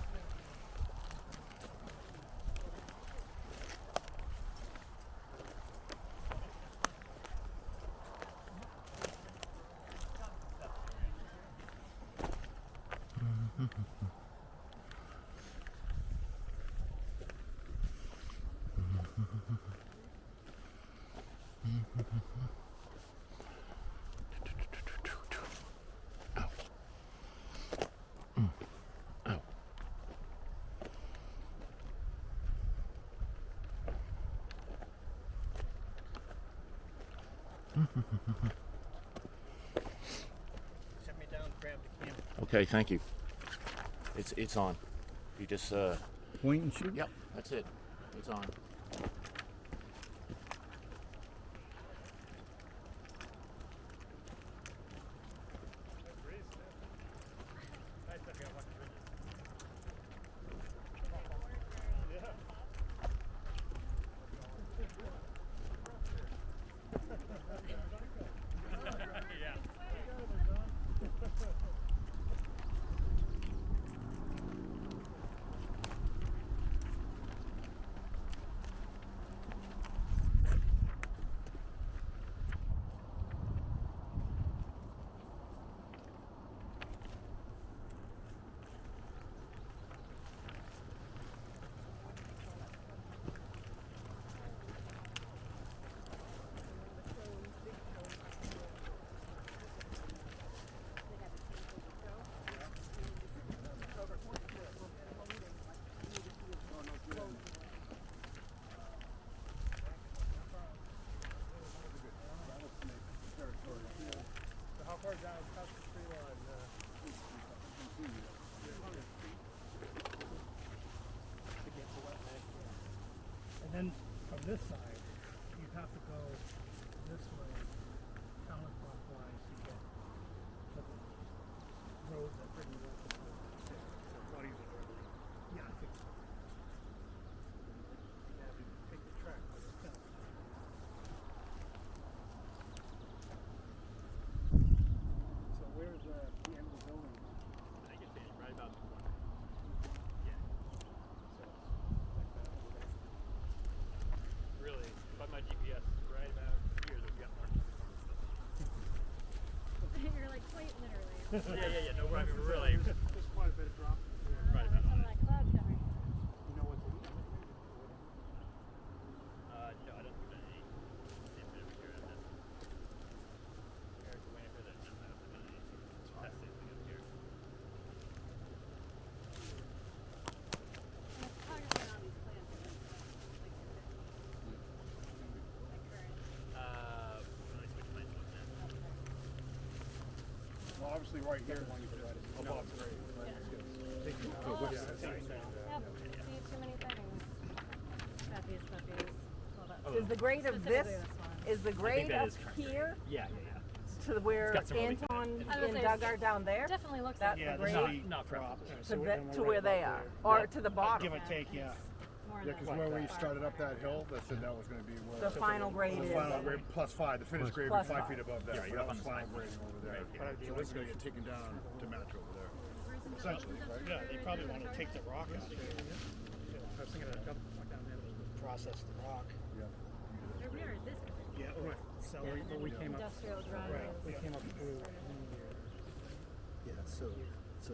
Set me down, grab the camera. Okay, thank you. It's on. You just, Point and shoot? yep, that's it. It's on. And then from this side, you have to go this way, counterclockwise to get to the road that pretty well. Yeah, I think so. Yeah, if you take the track, but it's kind of. So where's the end of the building? I can see it right about the corner. Yeah. So it's like that over there. Really, but my GPS right about here that we got marked. You're like quite literally. Yeah. No, I mean, we're really There's quite a bit of drop. right about Some on of that cloud cover. You know what to do? No, I don't think that any bit of here in this. Eric, waiting for that. I don't think that any test anything up here. And the photography on these plans is like current. When I switch lanes on that. Well, obviously right here, one you above grade. Right? Yep. See too many things. Puppies. Well, Is the grade of specifically this, one. is the grade that up is current here Yeah. to the where got some really good- Anton I was and gonna Doug say, are down there? Definitely looks That's like the it. grade Not preferable. to where they are, or to the bottom. Give or take, yeah. More Yeah, than because where we started up that hill, they said that was going to be where The final grade the is. final grade plus 5. The finished grade Plus was 5 five. feet above that. Yeah, but you're that up was on the final side. grading over there. Right So this is going to get taken down to match over there. Essentially, right? Yeah, they probably want to take the rock out of here. I was thinking of a couple down there. Process the rock. Yeah. Or near this. Yeah, right. So we came up. Industrial drive. We came up through. Yeah, so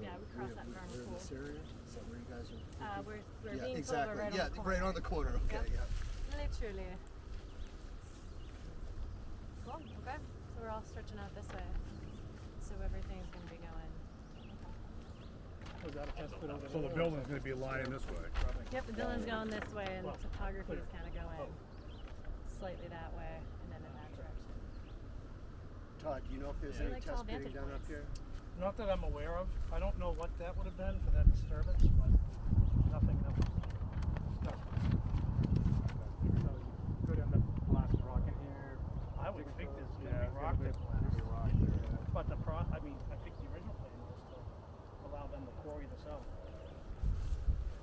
Yeah, we crossed that we're vernal in this pool. area? Is that where you guys are? We're Yeah, being exactly. right Yeah, on the corner. right on the corner. Okay, Yep. yeah. Literally. Cool. Okay. So we're all stretching out this way. So everything's gonna be going. Was that a test pit over So the building's going to be lying this way. Yep, the building's going this way, and the topography is kind of going slightly that way, and then in that direction. Todd, do you know if there's Yeah. any Like tall test pitting vantage down up points. here? Not that I'm aware of. I don't know what that would have been for that disturbance, but nothing. So you could end up blasting rock in here. I would think there's going to be rock that blasts. But I think the original plan was to allow them to quarry this out,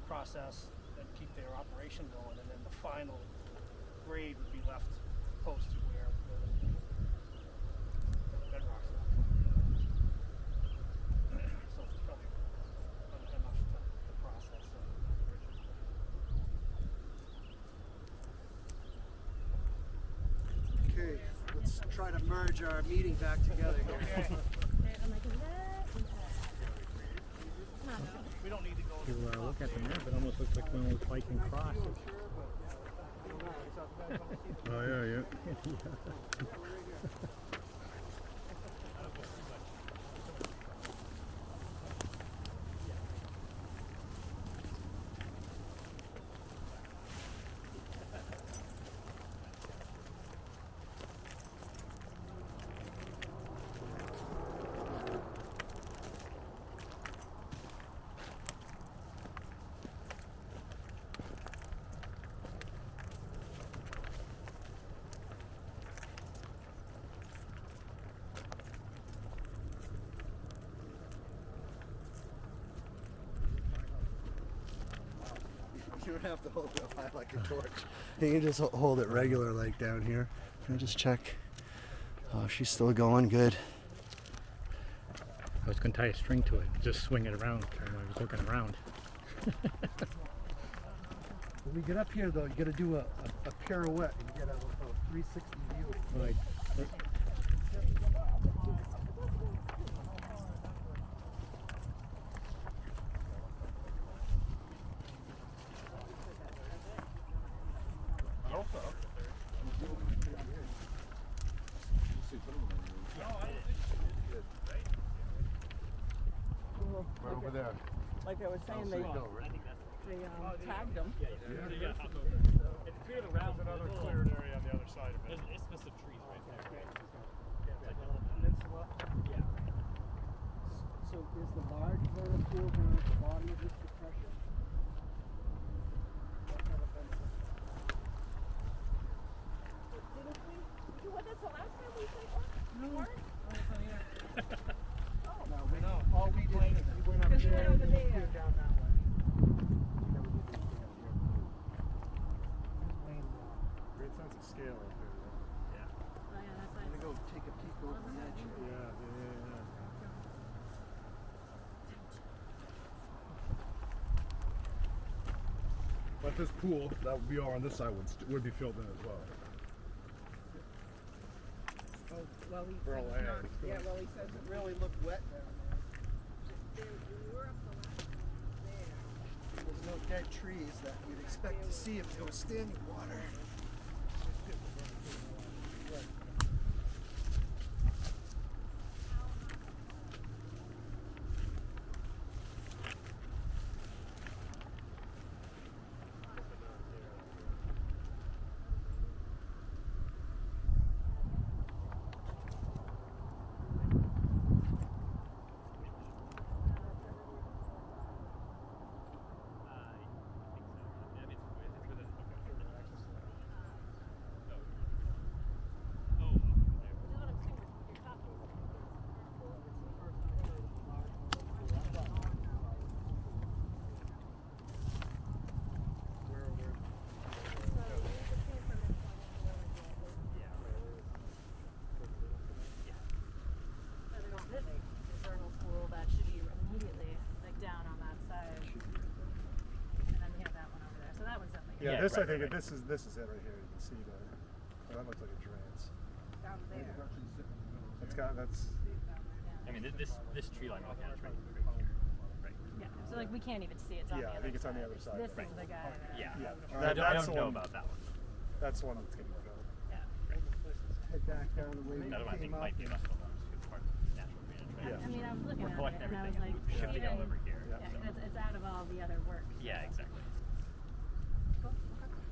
process, and keep their operation going, and then the final grade would be left close to where the bedrock's at. So it's probably enough to process it. Okay, let's try to merge our meeting back together here. Okay, I'm like, is that? Not sure. We don't need to go. To look at the map, it almost looks like one of those Viking crosses. Oh, yeah. don't have to hold it high like a torch. You can just hold it regular like down here. And just check. Oh, she's still going good. I was going to tie a string to it, just swing it around when I was looking around. When we get up here though, you gotta do a pirouette and get a 360 view. Right. Right over there. Like I was saying, they tagged them. It's clear the round. There's another cleared area on the other side of it. It's just the trees right there. Like a little peninsula. Yeah. So is the large vernal pool down at the bottom of this depression? What kind of benefit? What is the last time we played one? No. No, we know. All we did is we went up there and then we went down that way. Great sense of scale up there. Oh yeah, that's I'm gonna go take a peek over the edge. Yeah. But this pool that would be all on this side would be filled in as well. Oh, well, he Burl said it's not. Ave. Yeah, well, he says it Really look wet down there. There's no dead trees that you'd expect to see if there was standing water. vernal pool that should be immediately like down on that side, and then we have that one over there. So that one's definitely. Yeah, this I think this is it right here. You can see the. Oh, that looks like a drains. down there. That's. I mean, this tree line we're looking at is right here. Right. Yeah. So like we can't even see it. It's on the Yeah, I other think it's on the side. other side. This is the guy. Yeah. Yeah. I That's don't the know one. about that one. That's the one that's getting filled. Yeah. Head back down the way we Another one I think came up. might be a muscle one because part of the natural drainage. Right? Yeah. I mean, I was looking We're at collecting it and I was everything like, and shifting it all even- over here. Yeah, So. it's out of all the other work. Yeah, exactly.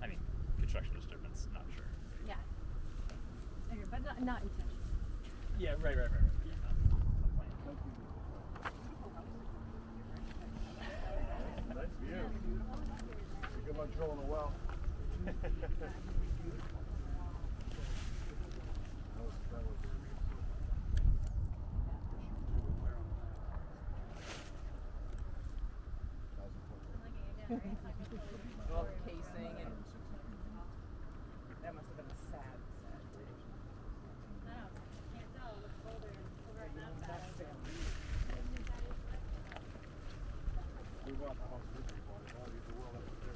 I mean, construction disturbance, not sure. Yeah. Okay, but not intentional. Yeah, right. Yeah, Nice view. Good luck drilling a well. Well, casing and that must have been a sad day. No, can't tell. It looks older over on that side. We bought the house with the well that was there.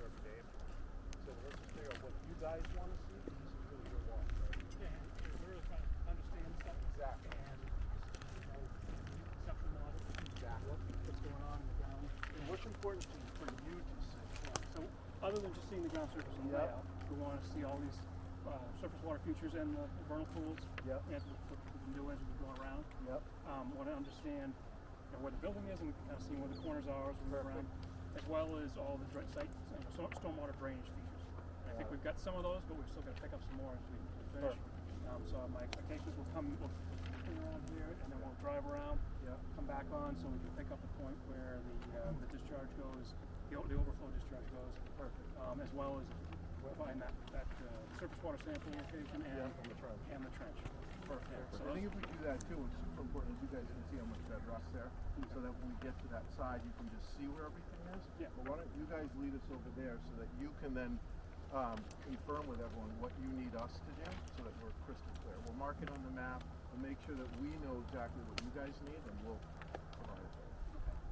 here every day. So let's just figure out what you guys want to see. This is really your walk, right? Yeah, and we're really trying to understand stuff. Exactly. And, conceptual model. Exactly. What's going on in the ground. And what's important for you to see? So, other than just seeing the ground surface and Yep. layout, we want to see all these surface water features and the vernal pools. Yep. And the new ones we're going around. Yep. Want to understand where the building is, and we can kind of see where the corners are as we go around, as well as all the site stormwater drainage features. I think we've got some of those, but we're still going to pick up some more as we finish. So my expectation is we'll come around here, and then we'll drive around, come back on, so we can pick up the point where the discharge goes, the overflow discharge goes. Perfect. As well as find that surface water sample location and the trench. Perfect. So I think if we do that too, it's super important, as you guys can see how much bedrock's there, so that when we get to that side, you can just see where everything is. Yeah. But why don't you guys lead us over there so that you can then confirm with everyone what you need us to do, so that we're crystal clear. We'll mark it on the map, and make sure that we know exactly what you guys need, and we'll provide it.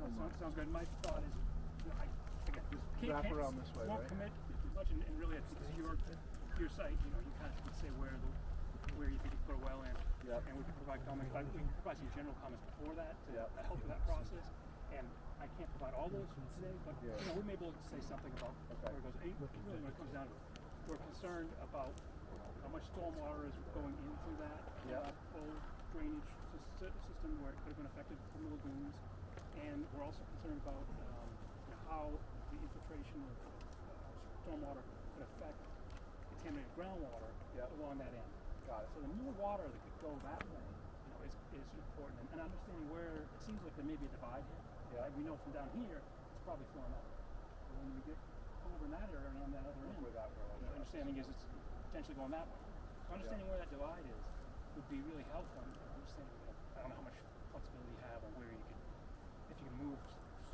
No, sounds good. My thought is, again, Just wrap around this way, won't right? commit as much, and really it's your site. You kind of can say where you think you put a well in, and we can provide comments. We can provide some general comments before that to help with that process. And I can't provide all those today, but we may be able to say something about where it goes. Really, when it comes down to it, we're concerned about how much stormwater is going into that full drainage system where it could have been affected from the lagoons, and we're also concerned about how the infiltration of stormwater could affect contaminated groundwater along that end. Got it. So the more water that could go that way, is important, and understanding where it seems like there may be a divide here. We know from down here it's probably flowing up. But when we get over in that area and on that other end, the understanding is it's potentially going that way. So understanding where that divide is would be really helpful. Understanding I don't know how much flexibility you have or where you can, if you can move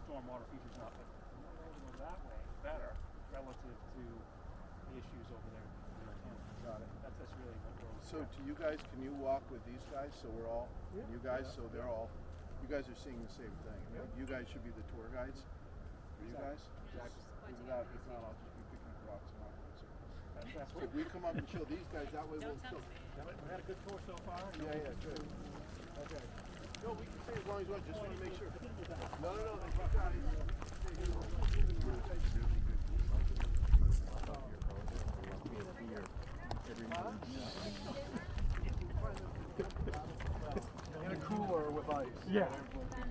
stormwater features up, but the more you go that way, better relative to the issues over there. Got it. That's really what we're. So to you guys, can you walk with these guys, so we're all, you guys, so they're all, you guys are seeing the same thing. I mean, you guys should be the tour guides for you guys. Exactly. If not, I'll just be picking up rocks and walking. So if we come up and show these guys, that way we'll still. We had a good tour so far. Yeah, good. Okay. No, we can stay as long as we want, just want to make sure. No, you guys. In a cooler with ice. Yeah.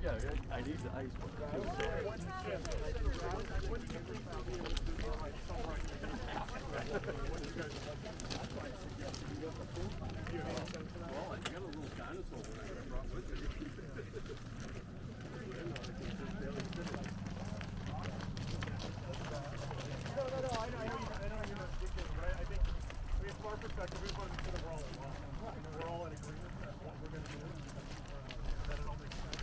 Yeah, I need the ice Well, I got a little dinosaur when I brought with me. No, I know you're not dictating, but I think, from our perspective, we just want to make sure that we're all involved. We're all in agreement that what we're going to do, that it all makes sense.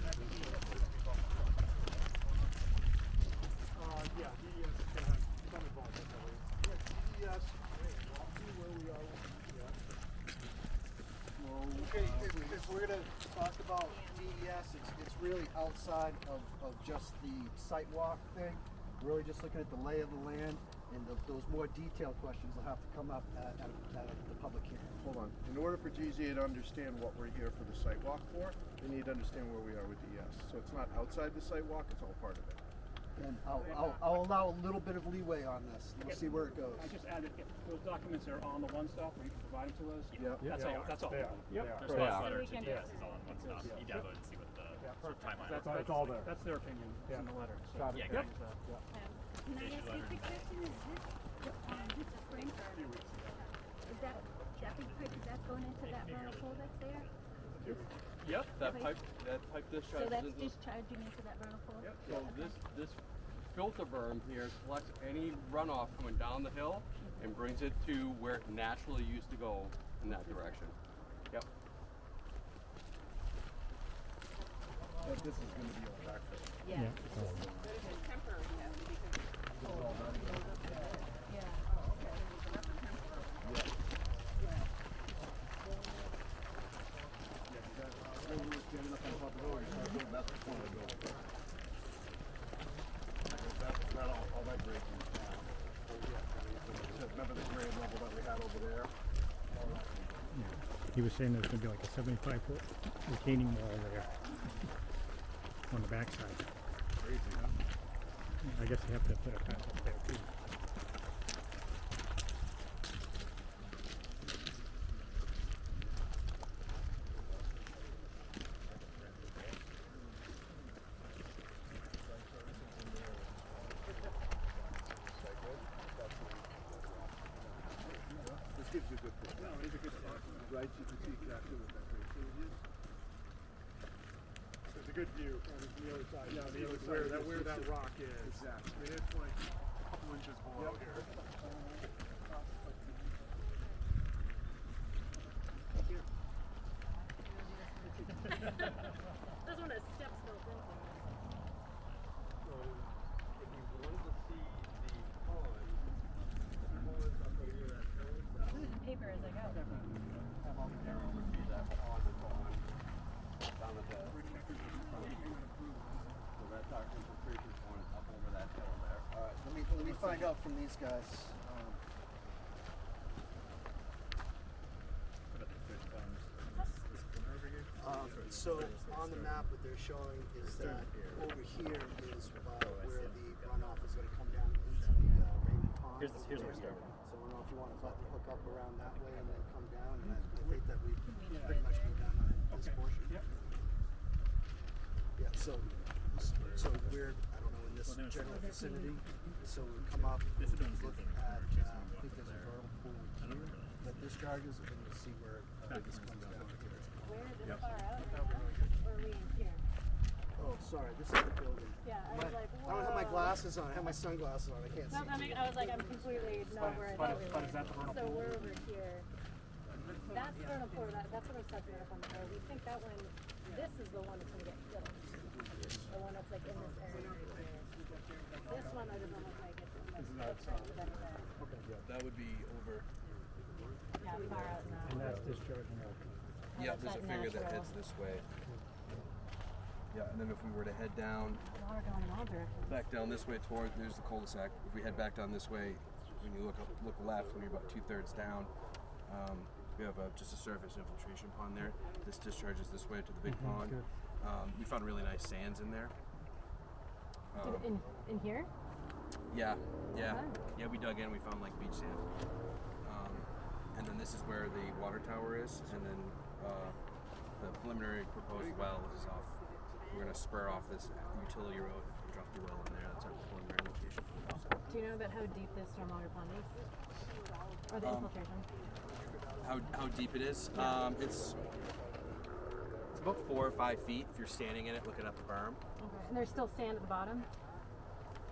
Yeah, DES is going to have some involvement that way. Yeah, DES, walk through where we are. Okay, if we're gonna Talk about DES, it's really outside of just the site walk thing. Really just looking at the lay of the land, and those more detailed questions will have to come up at the public hearing. Hold on. In order for GZA to understand what we're here for the site walk for, they need to understand where we are with DES. So it's not outside the site walk, it's all part of it. And I'll allow a little bit of leeway on this. We'll see where it goes. I just added, if those documents are on the one stop, where you can provide them to us. Yep. That's all. They are. Yep. They are. Yeah. Letter to DS is on one stop. You download and see what the sort of timeline That's, looks it's all there. That's their opinion. It's in the letter. So. Got it. Yeah, Yep. great. Can I ask you a quick question? Is this spring? Is that big pipe, is that going into that vernal pool that's there? Yep, that Okay. pipe So discharges that's into. discharging into that vernal pool? Yep. So this filter berm here collects any runoff coming down the hill and brings it to where it naturally used to go in that direction. Yep. But this is gonna be all backfill. Yeah. Temporary, All that breaking down. He was saying there's gonna be like a 75-foot retaining wall there on the backside. Crazy, huh? I guess you have to put a fence up there too. This gives you a good picture. No, it's a good spot. Right, you can see exactly what that drainage is. It's a good view from the other side. Yeah, the other where side. where that rock is. Exactly. I mean, it's like a couple inches below here. That's when it steps built in. So, if you wanted to see the pond, the pond up here at Helen, Paper as I go. there would be that pond that's on down at the. So that's our infiltration point up over that hill there. All right, let me find out from these guys. So on the map, what they're showing is that over here is where the runoff is going to come down into the Raymond Pond. Here's where we start. So I don't know if you want to let the hook up around that way and then come down. And I think that we've pretty much been done on this portion. Yep. Yeah. So we're in this general vicinity. So we come up and look at I think there's a vernal pool here that discharges, and you'll see where this comes down here. Where is this far out? Or are we in here? Oh, sorry, this is the building. Yeah, I was like, I don't have my glasses on. I have my sunglasses on. I can't No, see. I was like, I'm completely not where I thought we were. is that the vernal So pool? we're over here. That's vernal pool. That's what I was talking about on the road. We think that one, this is the one that's gonna get filled. The one that's like in this area right here. This one, I doesn't look like it's in the That would be over. yeah, far out now. And that's discharging out. Yeah, that's there's a that finger that natural. heads this way. Yeah, and then if we were to head down, Water going in all directions. back down this way toward, there's the cul-de-sac. If we head back down this way, when you look left, when you're about 2/3 down, we have just a surface infiltration pond there. This discharges this way to the big pond. good. We found really nice sands in there. In here? Yeah. Oh. Yeah, we dug in, we found like beach sand. And then this is where the water tower is, and then the preliminary proposed well is off. We're gonna spur off this utility road, drop the well in there. That's our preliminary location for the well. Do you know about how deep this stormwater pond is? Or the infiltration? How deep it is? It's about 4 or 5 feet if you're standing in it looking at the berm. Okay. And there's still sand at the bottom?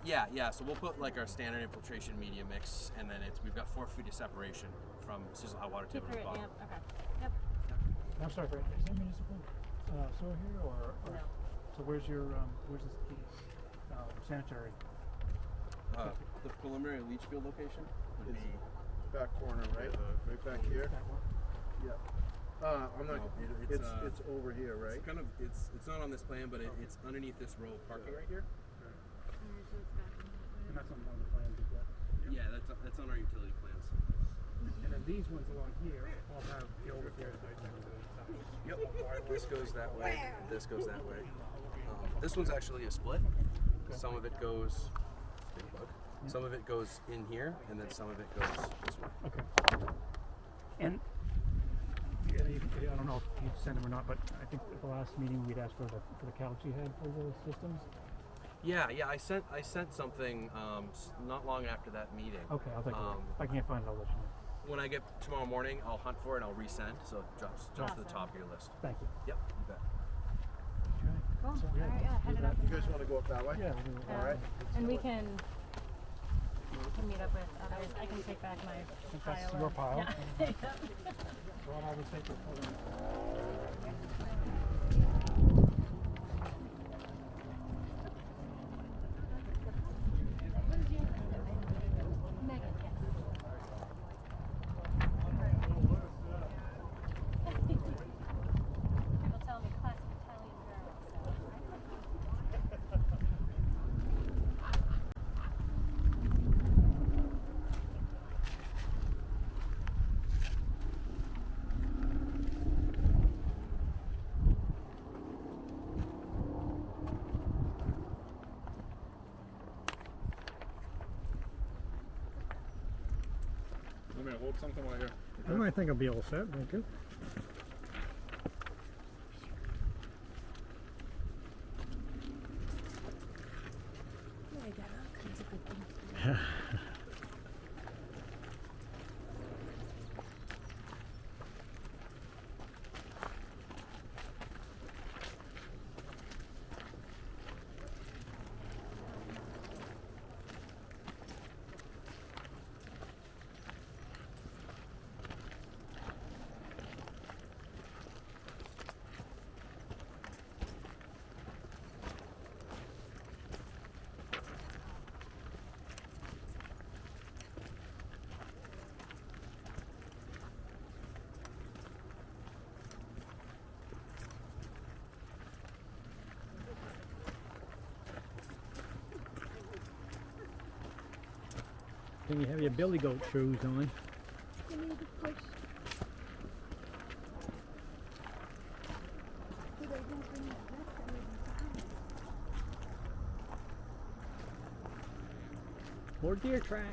Yeah. So we'll put like our standard infiltration media mix, and then we've got 4 feet of separation from sizzle hot water table to the bottom. Okay. Yep. I'm sorry, Frank, is there municipal sewer here or No. so where's your where's the sanitary? The preliminary leach field location would be Back corner, right? Right back here. That one? Yeah. I'm not. No, It's over here, right? It's kind of it's not on this plan, but it's underneath this row of parking right here. And that's on the plan, yeah. Yeah, that's on our utility plans. And then these ones along here all have the overflow. Yep. This goes that way. This goes that way. This one's actually a split. Some of it goes. Big bug. Some of it goes in here, and then some of it goes this way. Okay. And I don't know if you sent them or not, but I think at the last meeting we'd asked for the calcs you had for the systems. Yeah. I sent something not long after that meeting. Okay, I'll take a look. If I can't find it, I'll let you know. When I get tomorrow morning, I'll hunt for it and I'll resend, so it drops to the Awesome. top of your list. Thank you. Yep, you bet. Cool. So, All right, yeah, head it up. You guys want to go up that way? Yeah, we'll do it. All right. And we can meet up with others. I can take back my That's pile. your pile. Yeah. So I'll just take it. Megan, yes. People tell me classic Italian girl. hold something while you're. I think I'll be all set, thank you. I got all kinds of good things. Then you have your billy goat shoes on. You need to push. So they didn't bring that back, that would be fine. More deer track.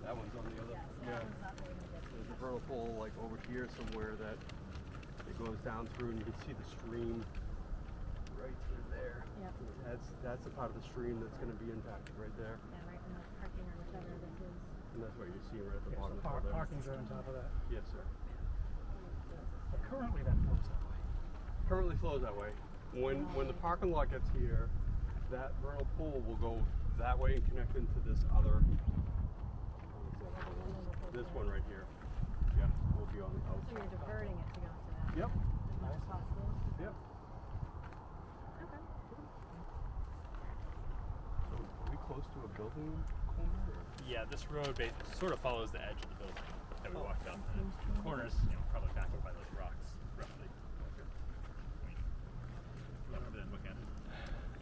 That one's on the other. Yeah. There's a vernal pool like over here somewhere that it goes down through, and you can see the stream right through there. Yep. That's a part of the stream that's going to be impacted right there, Yeah, right in the parking or whichever this is. and that's what you're seeing right at the Yeah, bottom. so of the parking's right on top of that. Yes, sir. But currently that flows that way. Currently flows that way. When the parking lot gets here, that vernal pool will go that way and connect into this other. This one right here. Yeah, will be on the So outside. you're diverting it to go to that. Yep. As much as possible. Yep. Okay. So are we close to a building corner? Or? Yeah, this road sort of follows the edge of the building that we walked up. And the corners, probably back up by those rocks, roughly. I mean, rather than look at it,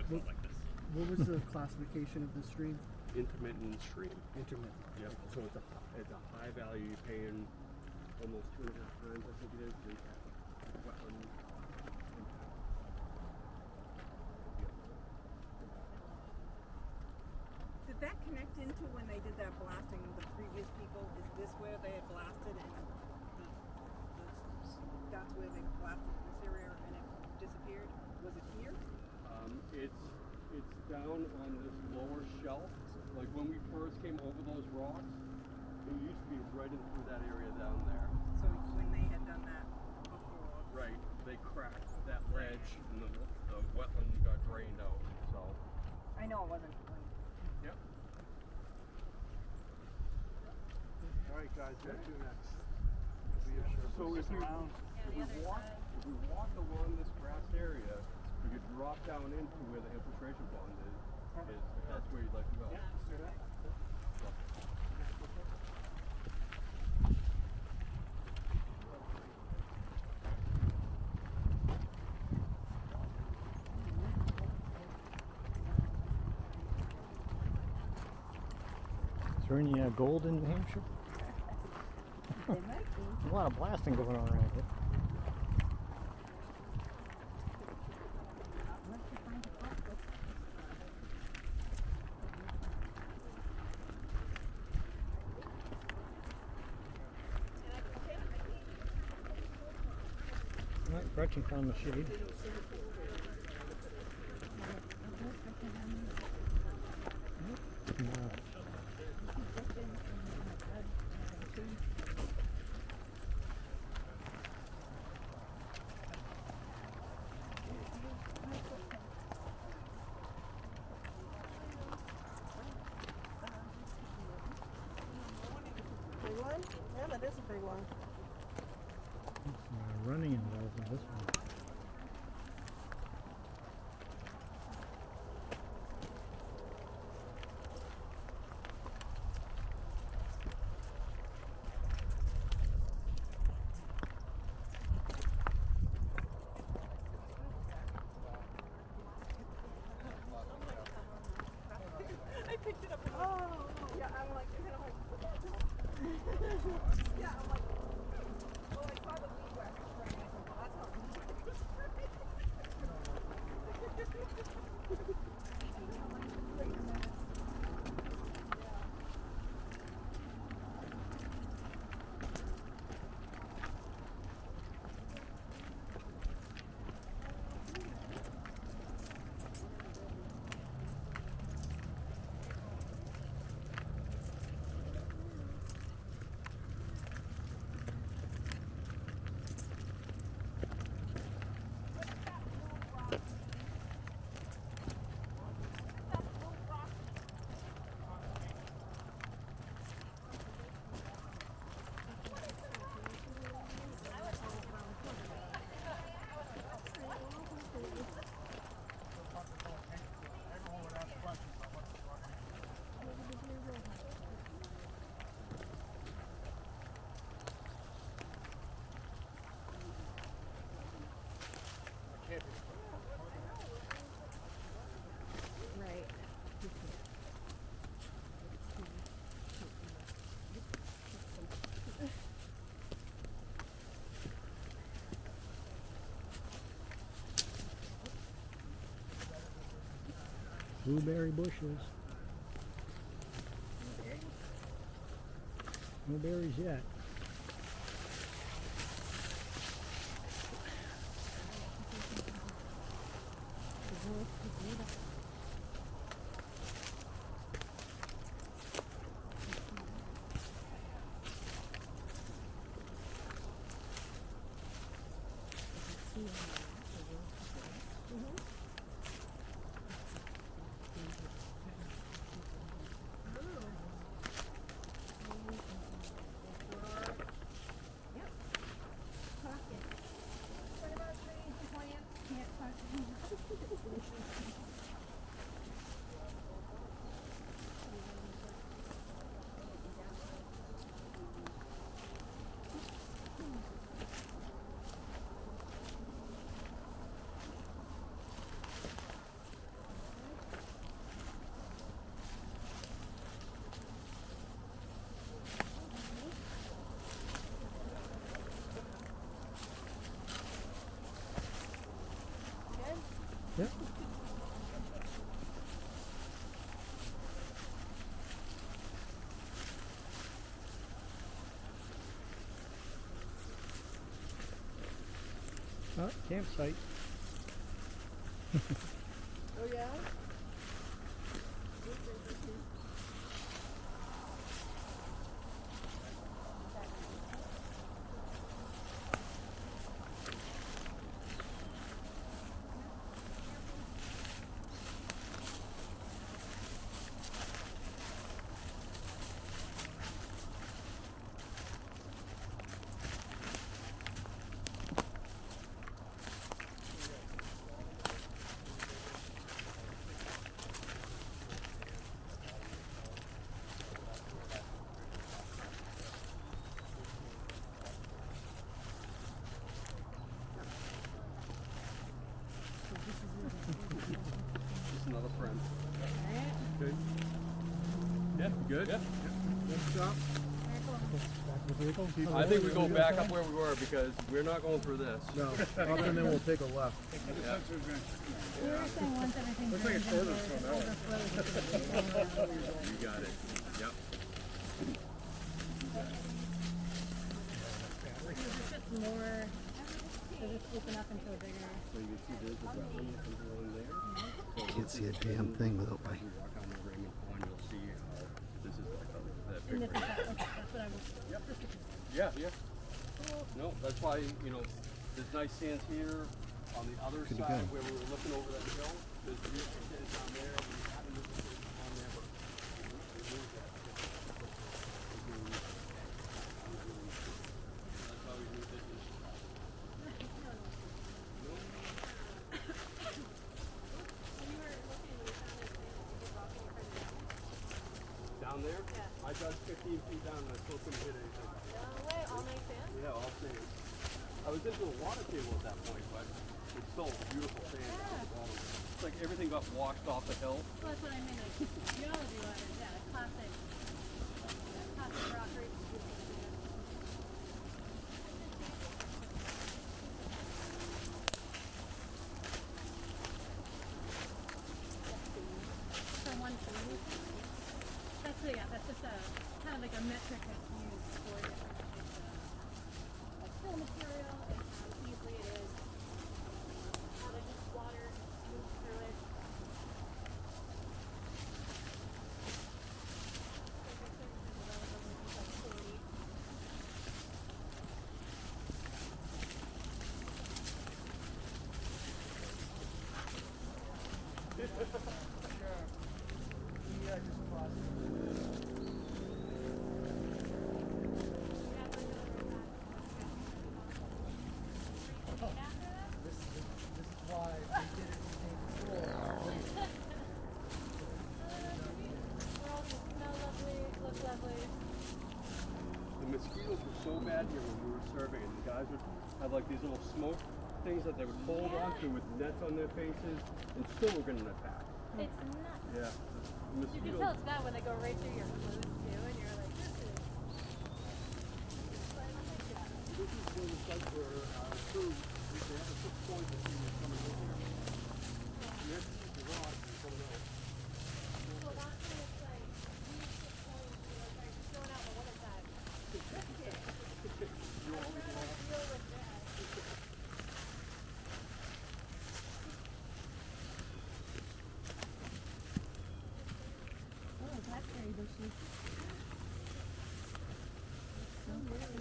looks a lot like this. What was the classification of this stream? Intermittent stream. Intermittent. Yep. So it's a high value. You're paying almost 2.5 times, I think it is, the wetland impact. Did that connect into when they did that blasting of the previous people? Is this where they had blasted and that's where they blasted this area and it disappeared? Was it here? It's down on this lower shelf. Like when we first came over those rocks, it used to be right in through that area down there. So when they had done that before. Right. They cracked that ledge and the wetland got drained out. So. I know it wasn't. Yep. All right, guys, what do next? So if we walk along this grassed area, we could drop down into where the infiltration pond is. If that's where you'd like to go. Yeah, let's do that. Is there any gold in New Hampshire? There might be. A lot of blasting going on around here. Unless you find a pocket. Right, Gretchen found the shade. Big one? Yeah, that is a big one. Running involved in this one. Right. Blueberry bushes. No berries yet. Yep. Oh, campsite. Oh, yeah? Just another friend. Good. Yeah, good. Yeah. I think we go back up where we were because we're not going through this. No, up and then we'll take a left. Yeah. We were saying once everything Looks like it's drains shorter into from it, that one. overflows. You got it. Yep. It's just more, does it open up into a bigger? So you can see there's the wetland that comes along there. Can't see a damn thing without my. As you walk on the Raymond Pond, you'll see how this is like that And big this is that, okay, that's what I was. Yep. Yeah, yeah. No, that's why, you know, there's nice sands here on the other Could you side go? where we were looking over that hill. There's beautiful sands down there. We haven't looked at it on there, but we moved that. That's why we moved it. Down there? Yeah. I dug 15 feet down and I still couldn't hit anything. No way, all nice sand? Yeah, all sand. I was into a water table at that point, but it's still beautiful sand down the bottom. It's like everything got washed off the hill. Well, that's what I mean, like, geology wise, yeah, classic rock reef. For one thing, that's just a, kind of like a metric that's used for different types of, like fill material, and how easily it is, how the heat water moves through it. The mosquitoes were so bad here when we were surveying. The guys would have like these little smoke things that they would hold onto with nets on their faces, and still were going to attack. It's nuts. Yeah. You can tell it's bad when they go right through your clothes too, and you're like, this is. Well, that's when it's like, these 6 points, you're like, just going out in the wintertime. I don't know how to deal with that. Oh, blackberry bushes. So weird.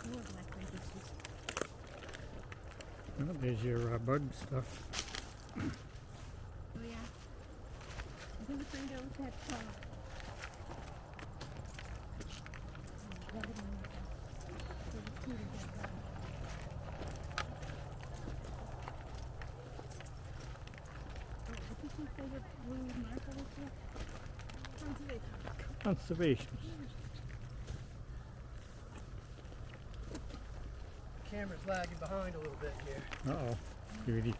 More blackberry bushes. Well, there's your bug stuff. Oh yeah. I'm gonna find out what that's Conservation. Camera's lagging behind a little bit here. Uh-oh. Beauty.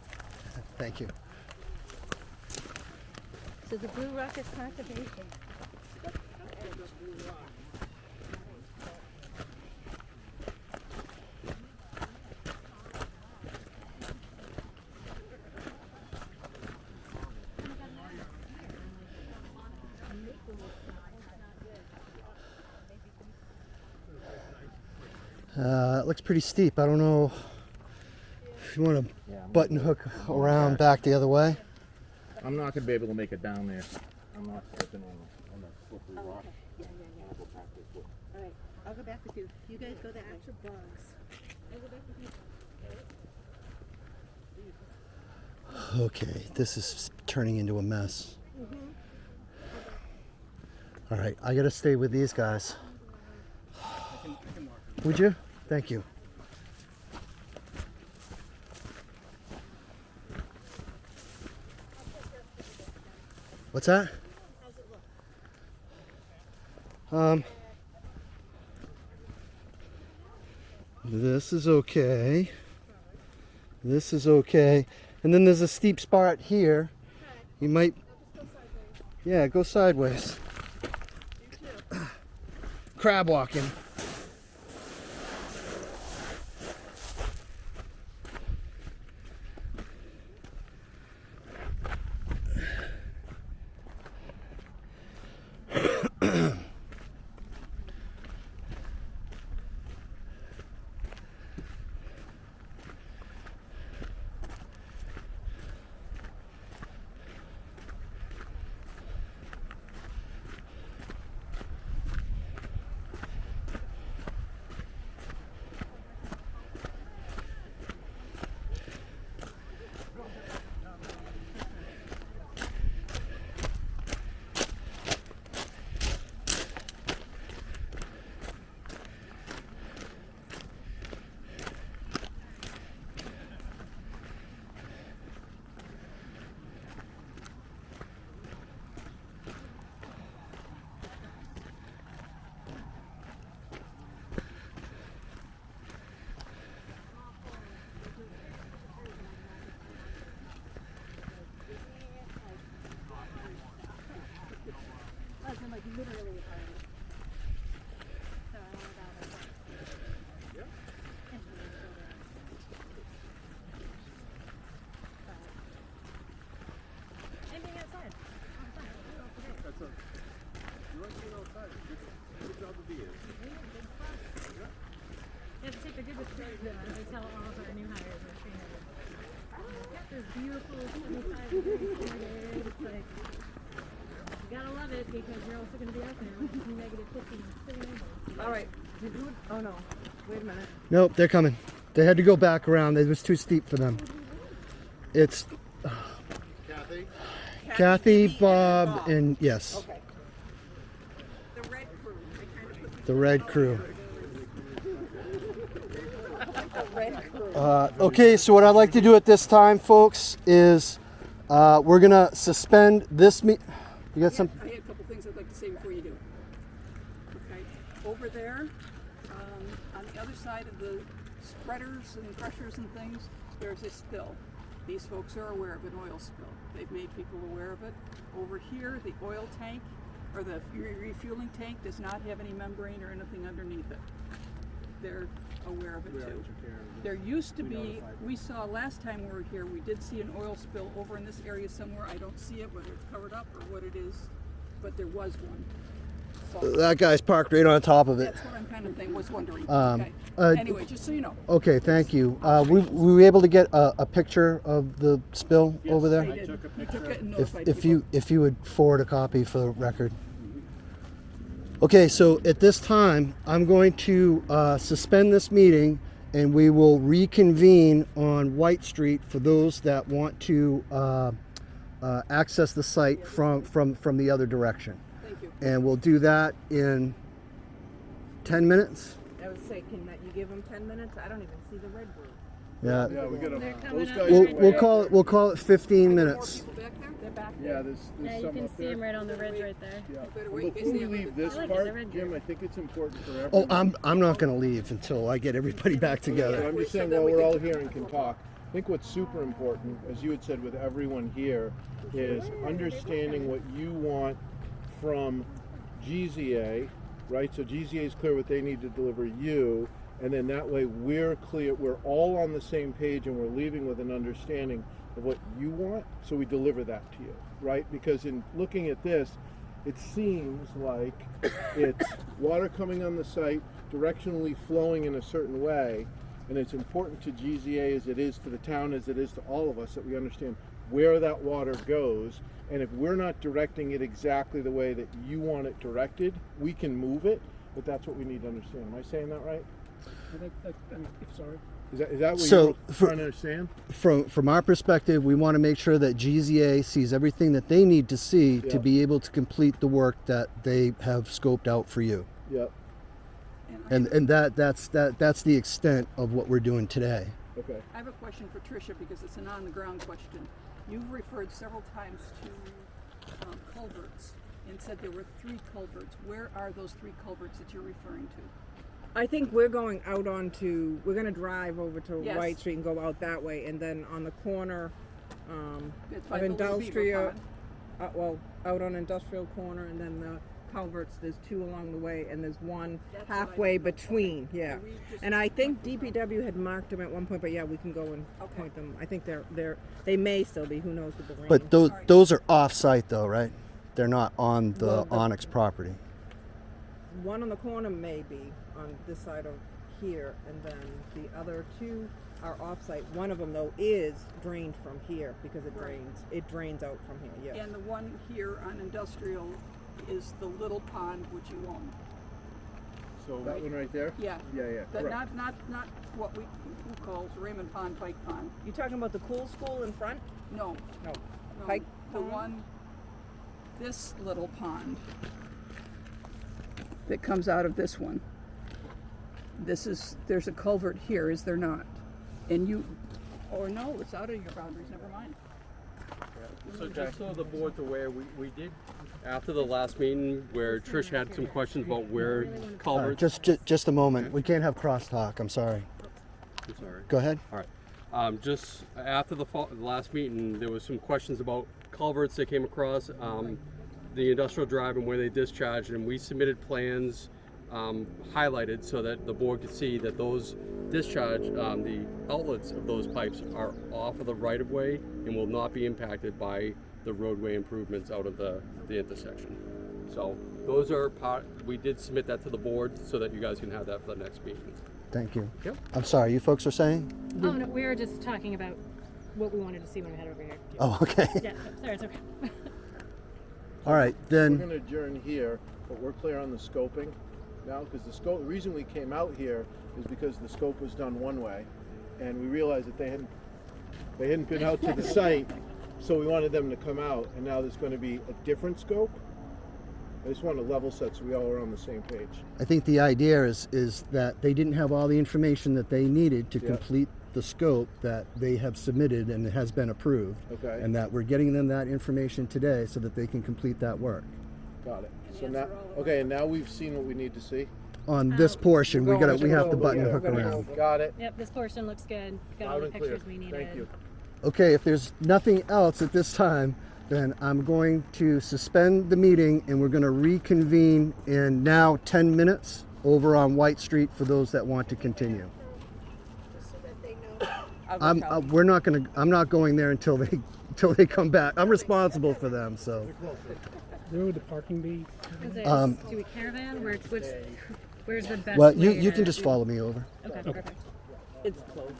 Thank you. So the blue rock is conservation. It looks pretty steep. I don't know if you want to button hook around back the other way. I'm not going to be able to make it down there. I'm not slipping on the slippery rock. Yeah. I'll go back this way. All right, I'll go back with you. You guys go there after bugs. I'll go back with you. Okay, this is turning into a mess. All right, I gotta stay with these guys. Would you? Thank you. What's that? This is okay. This is okay. And then there's a steep spot here. You might, yeah, go sideways. Crab walking. Literally hard. So I want that one. Yeah. Anything outside? That's a. You like being outside? Good job to be in. You have to take the good with the they tell all of our new hires or trainers. Got this beautiful 75 degree standard. It's like, you gotta love it because you're also gonna be out there with negative 15 and All right. Oh no. Wait a minute. Nope, they're coming. They had to go back around. It was too steep for them. It's Kathy, Bob, and yes. Okay. The red crew. The red crew. The red crew. Okay, so what I'd like to do at this time, folks, is we're gonna suspend this You got some? I had a couple things I'd like to say before you do. Okay, over there, on the other side of the spreaders and crushers and things, there's a spill. These folks are aware of an oil spill. They've made people aware of it. Over here, the oil tank, or the refueling tank, does not have any membrane or anything underneath it. They're aware of it too. There used to be, we saw last time we were here, we did see an oil spill over in this area somewhere. I don't see it, whether it's covered up or what it is, but there was one. So That guy's parked right on top of it. that's what I'm kind of was wondering. Okay. Anyway, just so you know. Okay, thank you. Were we able to get a picture of the spill over there? I did. You took it and If, notified if people. you would forward a copy for the record. Okay, so at this time, I'm going to suspend this meeting, and we will reconvene on White Street for those that want to access the site from the other direction. Thank you. And we'll do that in 10 minutes. I would say, can you give them 10 minutes? I don't even see the red group. Yeah. Yeah, we got They're them. coming Those up guys. right We'll call it 15 minutes. People back there? They're back Yeah, there's Yeah, you some can up see there. them right on the ridge right there. Yeah. better And wait in case before they we have leave a- this I like it, the part, red Jim, group. I think it's important for Oh, everyone. I'm not going to leave until I get everybody back But together. I'm just saying, while we're all here and can talk, I think what's super important, as you had said with everyone here, is understanding what you want from GZA, right? So GZA is clear what they need to deliver you, and then that way we're clear, we're all on the same page, and we're leaving with an understanding of what you want, so we deliver that to you, right? Because in looking at this, it seems like it's water coming on the site, directionally flowing in a certain way, and it's important to GZA as it is to the town, as it is to all of us, that we understand where that water goes. And if we're not directing it exactly the way that you want it directed, we can move it, but that's what we need to understand. Am I saying that right? Sorry. Is that what So, you're trying to understand? From our perspective, we want to make sure that GZA sees everything that they need to see to Yeah. be able to complete the work that they have scoped out for you. Yep. And that's the extent of what we're doing today. Okay. I have a question for Tricia because it's an on-the-ground question. You've referred several times to culverts and said there were 3 culverts. Where are those 3 culverts that you're referring to? I think we're going out onto, we're gonna drive over to Yes. White Street and go out that way, and then on the corner It's by of the Little Beaver Industrial, Pond. out on Industrial Corner, and then the culverts, there's 2 along the way, and there's one That's what I halfway meant. between, yeah. So we just- And I think DPW had marked them at one point, but yeah, we can go and Okay. point them. I think they may still be, who knows with the rain. But those are off-site though, right? They're not on the Well, the- Onyx property. One on the corner may be on this side of here, and then the other 2 are off-site. One of them though is drained from here because it drains out from here, yes. And the one here on Industrial is the little pond which you own. So that one right there? Yeah. Yeah, But correct. not what who calls Raymond Pond, Pike Pond. You talking about the Cool School in front? No. No. No, Pike the Pond? one, this little pond that comes out of this one. There's a culvert here, is there not? And you, or no, it's out of your boundaries, never mind. So just so the board's aware, we did, after the last meeting where Trish had some questions about where culverts. Just a moment. We can't have crosstalk. I'm sorry. I'm sorry. Go ahead. All right. Just after the last meeting, there was some questions about culverts that came across the industrial drive and where they discharged, and we submitted plans highlighted so that the board could see that those discharge, the outlets of those pipes are off of the right-of-way and will not be impacted by the roadway improvements out of the intersection. So those are we did submit that to the board so that you guys can have that for the next meeting. Thank you. Yep. I'm sorry. You folks are saying? Oh, no, we were just talking about what we wanted to see when we head over here. Oh, okay. Yeah, sorry, it's okay. All right, We're then. going to adjourn here, but we're clear on the scoping now, because the reason we came out here is because the scope was done one way, and we realized that they hadn't been out to the site, so we wanted them to come out, and now there's going to be a different scope. I just want to level set so we all are on the same page. I think the idea is that they didn't have all the information that they needed to Yeah. complete the scope that they have submitted and it has been approved. Okay. And that we're getting them that information today so that they can complete that work. Got it. So now, okay, and now we've seen what we need to see. On this portion, we have to button and hook around. Got it. Yep, this portion looks good. Got all Loud the and clear. pictures we needed. Thank you. Okay, if there's nothing else at this time, then I'm going to suspend the meeting and we're going to reconvene in now 10 minutes over on White Street for those that want to continue. I'm not going there until they come back. I'm responsible for them, so. Where would the parking be? Is it, do we caravan? Where's the best Well, way you can to- just follow me over. Okay, perfect. It's close.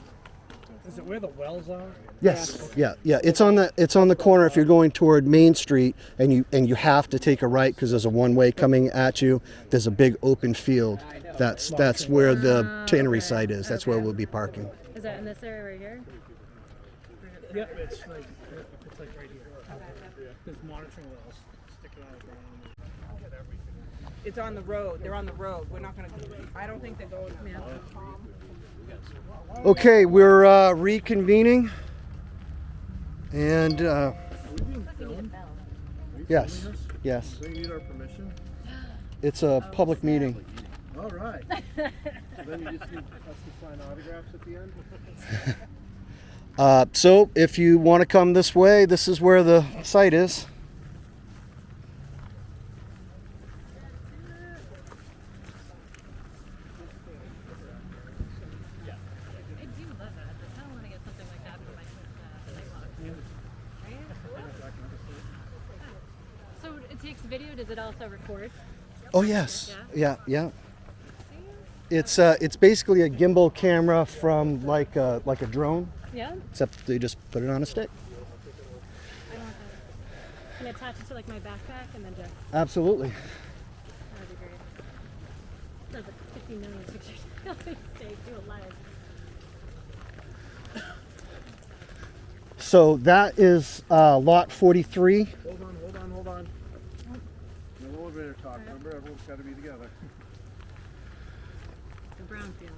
Is it where the wells are? Yes, yeah. It's on the corner if you're going toward Main Street and you have to take a right because there's a one-way coming at you. There's a big open field. That's where the tannery site is. That's where we'll be parking. Is that in this area right here? Yep, it's like right here. There's monitoring wells sticking out of the ground. It's on the road. They're on the road. We're not gonna. I don't think they're going. Okay, we're reconvening, and yes. Do they need our permission? It's a public meeting. All right. Then you just need us to sign autographs at the end? So if you want to come this way, this is where the site is. I do love that. I kind of want to get something like that for my Sitewalk. So it takes video. Does it also record? Oh yes, yeah. It's basically a gimbal camera from like a drone. Yeah. Except they just put it on a stick. I want that. Can I attach it to like my backpack and then just? Absolutely. That would be great. There's like 50 million pictures. Stay alive. So that is lot 43. Hold on. No elevator talk. Remember, everyone's got to be together. The brown fields.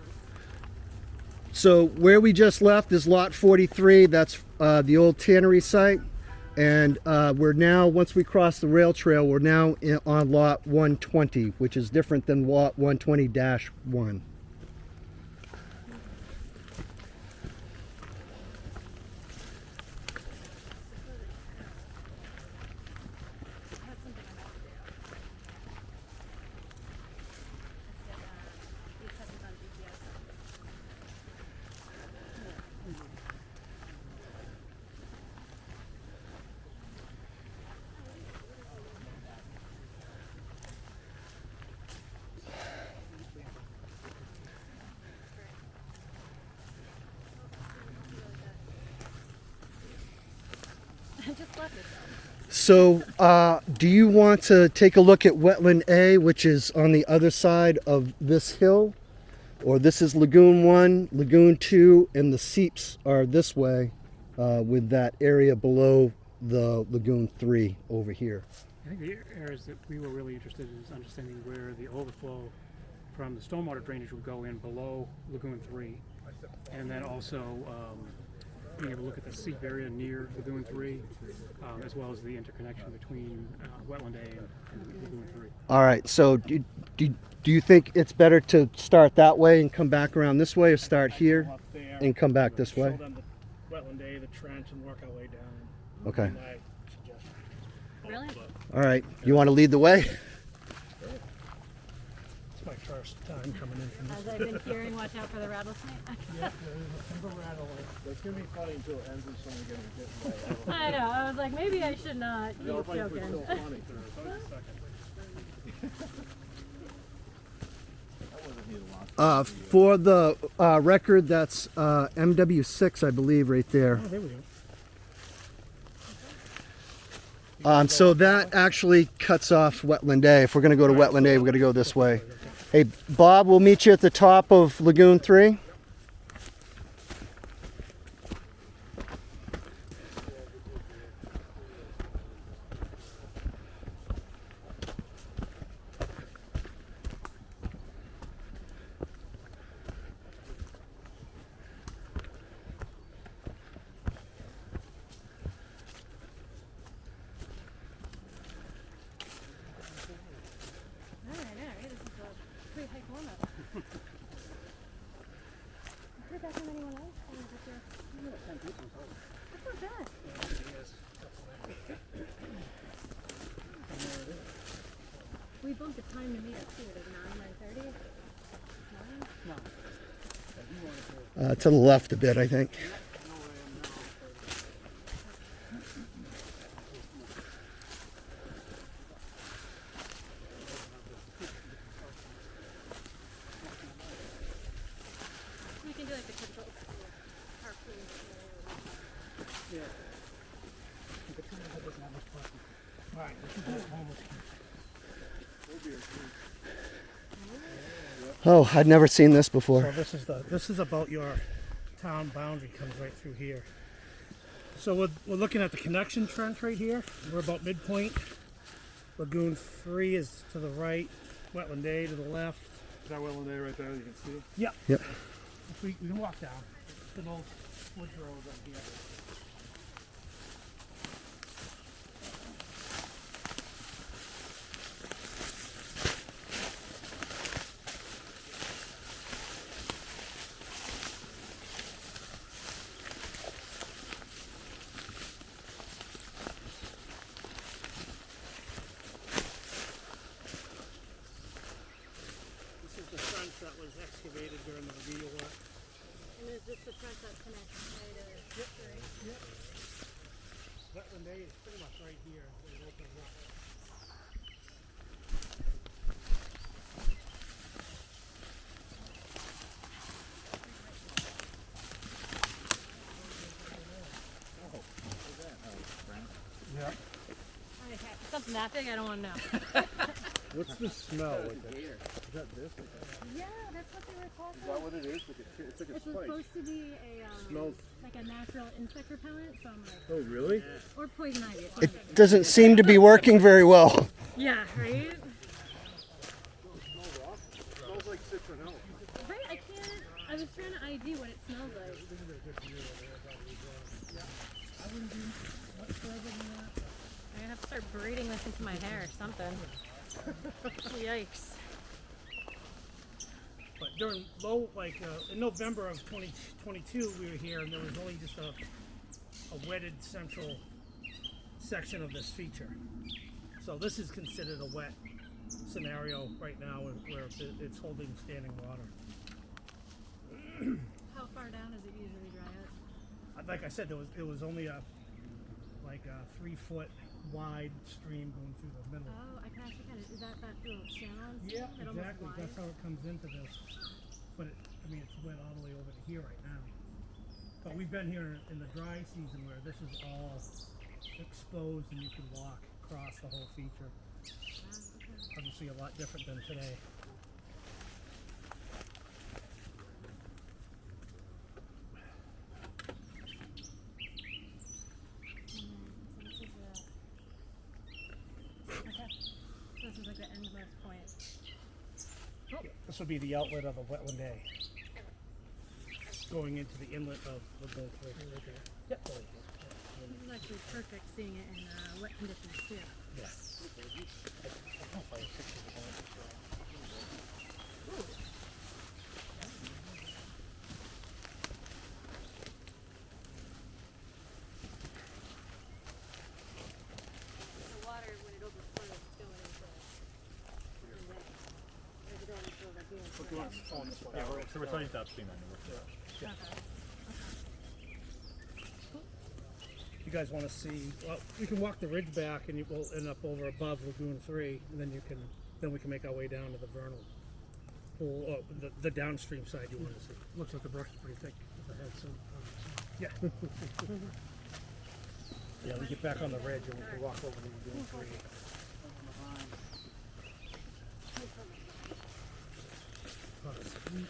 So where we just left is lot 43. That's the old tannery site. And we're now, once we cross the rail trail, we're now on lot 120, which is different than lot 120-1. So do you want to take a look at wetland A, which is on the other side of this hill? Or this is Lagoon 1, Lagoon 2, and the seeps are this way with that area below the Lagoon 3 over here. I think the areas that we were really interested in is understanding where the overflow from the stormwater drainage would go in below Lagoon 3, and then also being able to look at the seep area near Lagoon 3, as well as the interconnection between Wetland A and Lagoon 3. All right, so do you think it's better to start that way and come back around this way, or start here and come back this way? Show them the wetland A, the trench, and work our way down. Okay. My suggestion. Really? All right, you want to lead the way? It's my first time coming in from As this. I've been hearing, watch out for the rattlesnake. Yeah, there's a rattle. That's going to be funny until it ends with someone getting hit by I know. I was like, maybe I should not. No, He's but it's joking. so funny. For the record, that's MW6, I believe, right there. Oh, there we go. So that actually cuts off Wetland A. If we're going to go to Wetland A, we're going to go this way. Hey, Bob, we'll meet you at the top of Lagoon 3. bumped the time to meet up too, like 9:30? 9? To the left a bit, I think. We can do like the typical carpool. Alright, this is that homeless camp. Oh, I'd never seen this before. So this is about your town boundary, comes right through here. So we're looking at the connection trench right here. We're about midpoint. Lagoon 3 is to the right. Wetland A to the left. Is that wetland A right there that you can see? Yep. Yep. If we can walk down. It's an old wood road right here. This is the trench that was excavated during the remedial work. And is this the trench that connects right to Yep. Wetland A is pretty much right here. It opens up. Yeah. something that big? I don't want to know. What's the smell? Like is that this? Yeah, that's what they were talking Is that what it is? It's like a It's spice. supposed to be a Smells. like a natural insect repellent, so I'm like, Oh, really? or poison ivy. It's one It of the two. doesn't seem to be working very well. Yeah, right? Smells like citronella. Right, I can't. I was trying to ID what it smells like. I wouldn't do much further than that. I'm gonna have to start braiding this into my hair or something. Yikes. But during in November of 2022, we were here, and there was only just a wetted central section of this feature. So this is considered a wet scenario right now, where it's holding standing water. How far down does it usually dry up? Like I said, it was only a 3-foot wide stream going through the middle. Oh, I can actually kind of. Is that little channel? Yeah, that almost exactly. glides? That's how it comes into this. But it's wet all the way over to here right now. But we've been here in the dry season where this is all exposed and you can walk across the whole feature. Obviously a lot different than today. This is like the endmost point. This would be the outlet of a wetland A. Going into the inlet of the Gulf Lake. Yep. This is actually perfect seeing it in wet conditions too. Yeah. The water, when it overflows, is going into the lake. Or is it going into the lagoon? Yeah, so we're starting to upstream on the Okay. You guys want to see? Well, we can walk the ridge back, and we'll end up over above Lagoon 3, and then we can make our way down to the vernal pool, the downstream side you want to see. Looks like the brush is pretty thick. Yeah. Yeah, we get back on the ridge and we can walk over to Lagoon 3. Oh, sweet.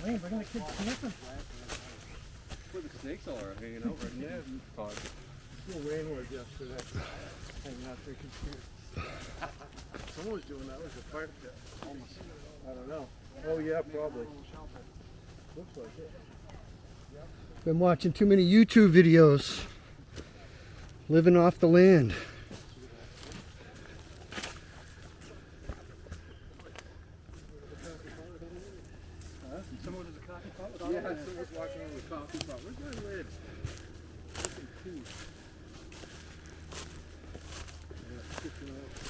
Wayne, bring the kids camping. Where the snakes all are hanging out right in there. Little rainwood yesterday. Hanging out drinking beer. Someone was doing that with a fire pit. Almost. I don't know. Oh yeah, probably. Looks like it. Been watching too many YouTube videos. Living off the land. Someone with a coffee pot with all Yeah, that? someone's walking around with a coffee pot. Where's my lid? Missing two. Yeah, kitchen out.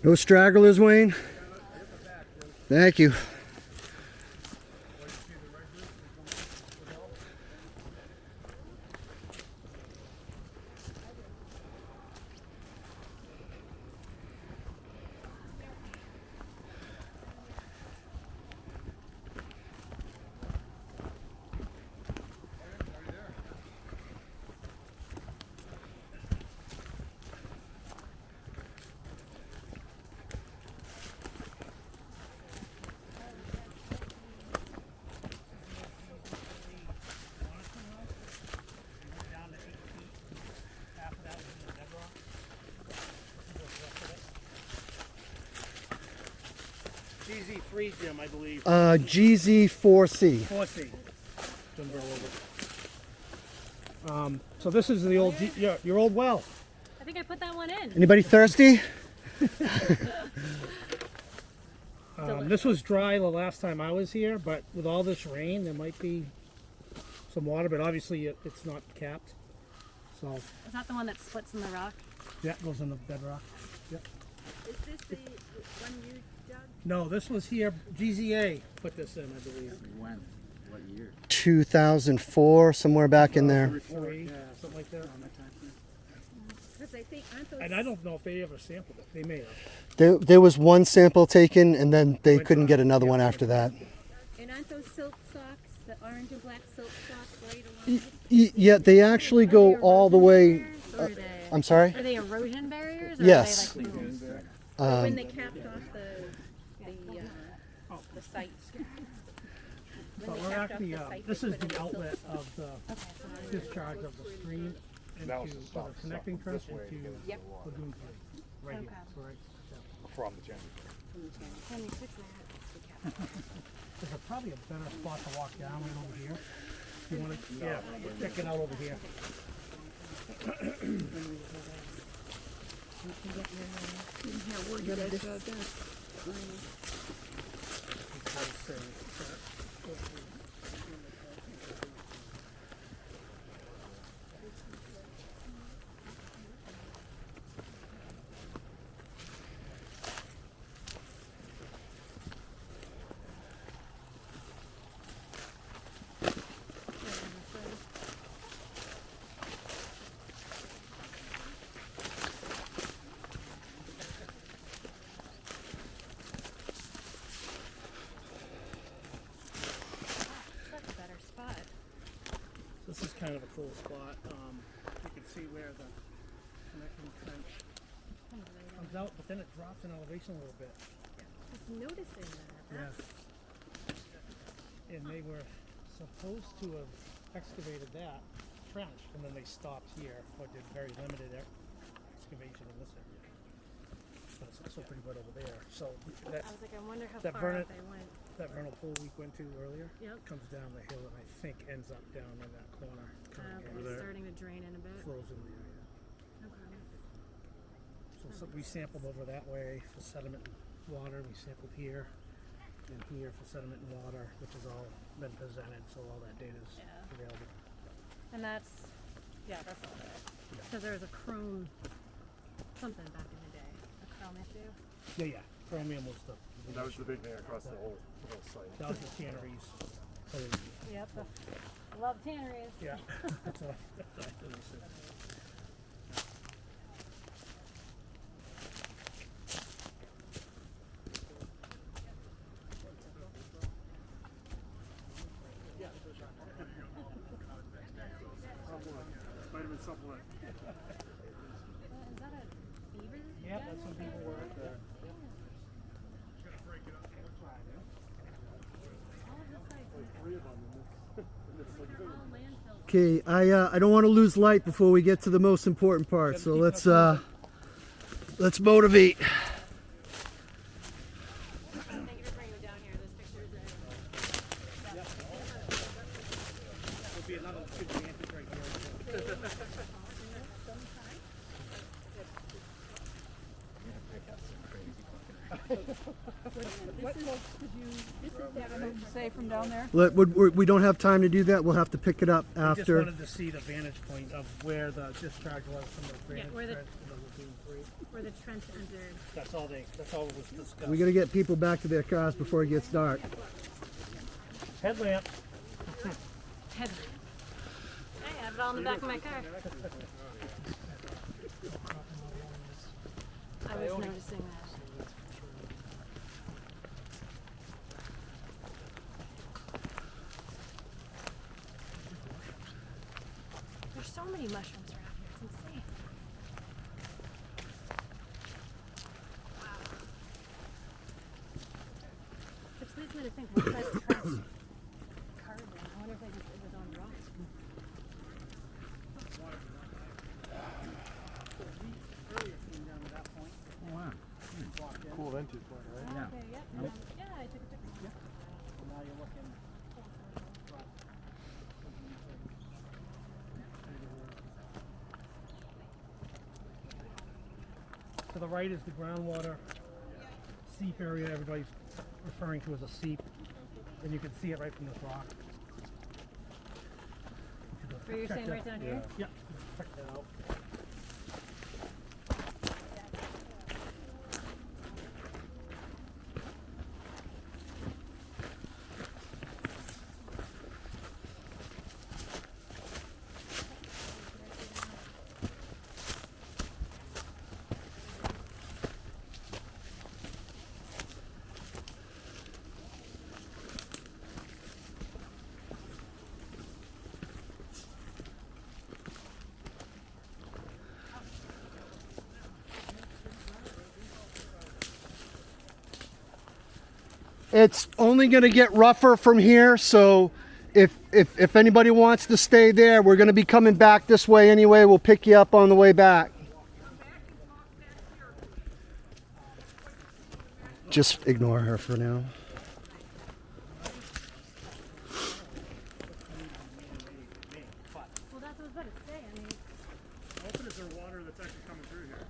No stragglers, Wayne? Thank you. GZ3 Jim, I believe. GZ4C. 4C. So this is the old, your old well. I think I put that one in. Anybody thirsty? This was dry the last time I was here, but with all this rain, there might be some water, but obviously it's not capped. So, Is that the one that splits in the rock? yeah, it goes in the bedrock. Yep. Is this the one you dug? No, this was here, GZA put this in, I believe. When? What year? 2004, somewhere back in there. 3, yeah, something like that. Because I think, aren't those... And I don't know if they ever sampled it. They may have. There was one sample taken, and then they couldn't get another one after that. And aren't those silk socks, the orange and black silk socks right along this? Yeah, they actually go all the way. Or are they, I'm sorry? Are they erosion barriers? Or Yes. Are they like booms? When they capped off the site. So we're actually, this is the outlet of the discharge of the stream into the connecting trench into Lagoon 3. Right here. So right, From the gym. There's probably a better spot to walk down right over here. You want to, yeah, check it out over here. This is kind of a cool spot. You can see where the connecting trench comes out, but then it drops in elevation a little bit. Just noticing that. Yes. And they were supposed to have excavated that trench, and then they stopped here, or did very limited excavation in this area. But it's also pretty good over there. So that, I was like, I wonder how that far vernal, out they went. that vernal pool we went to earlier comes down the hill, and I think ends up down in that corner. It's starting to drain in a bit. Flows in there, yeah. Okay. So we sampled over that way for sediment and water. We sampled here and here for sediment and water, which has all been presented, so all that data is available. And that's all there. Because there was a chrome something back in the day. A chrome issue. Yeah, yeah. Chromium was the. That was the big thing across the whole site. That was the tanneries. Yep. Love tanneries. Yeah. That's all I said. Vitamin supplement. Is that a beaver? Yep, that's some people were up there. Okay, I don't want to lose light before we get to the most important part. So let's motivate. Thank you for bringing it down here. Those pictures are. There'll be another good vantage right here. Say from down there. We don't have time to do that. We'll have to pick it up I just after. wanted to see the vantage point of where the discharge was from the drainage where the- trench and the lagoon three. Where the trench entered. That's all was discussed. We got to get people back to their cars before it gets dark. Headlamp. Head. I have it all in the back of my car. I was noticing that. There's so many mushrooms around here. It's insane. Wow. Which leads me to think, what type of trench carved in? I wonder if they just it was on rocks. Oh, wow. Cool entry point, right? Oh, okay, yep. Nope. Yeah, I took a picture. Now you're looking. To the right is the groundwater seep area everybody's referring to as a seep. And you can see it right from this rock. Where you're saying right down here? Yeah, check that out. It's only going to get rougher from here, so if anybody wants to stay there, we're going to be coming back this way anyway. We'll pick you up on the way back. Just ignore her for now. Well, that's what I was about to say. I mean, How often is there water that's actually coming through here? I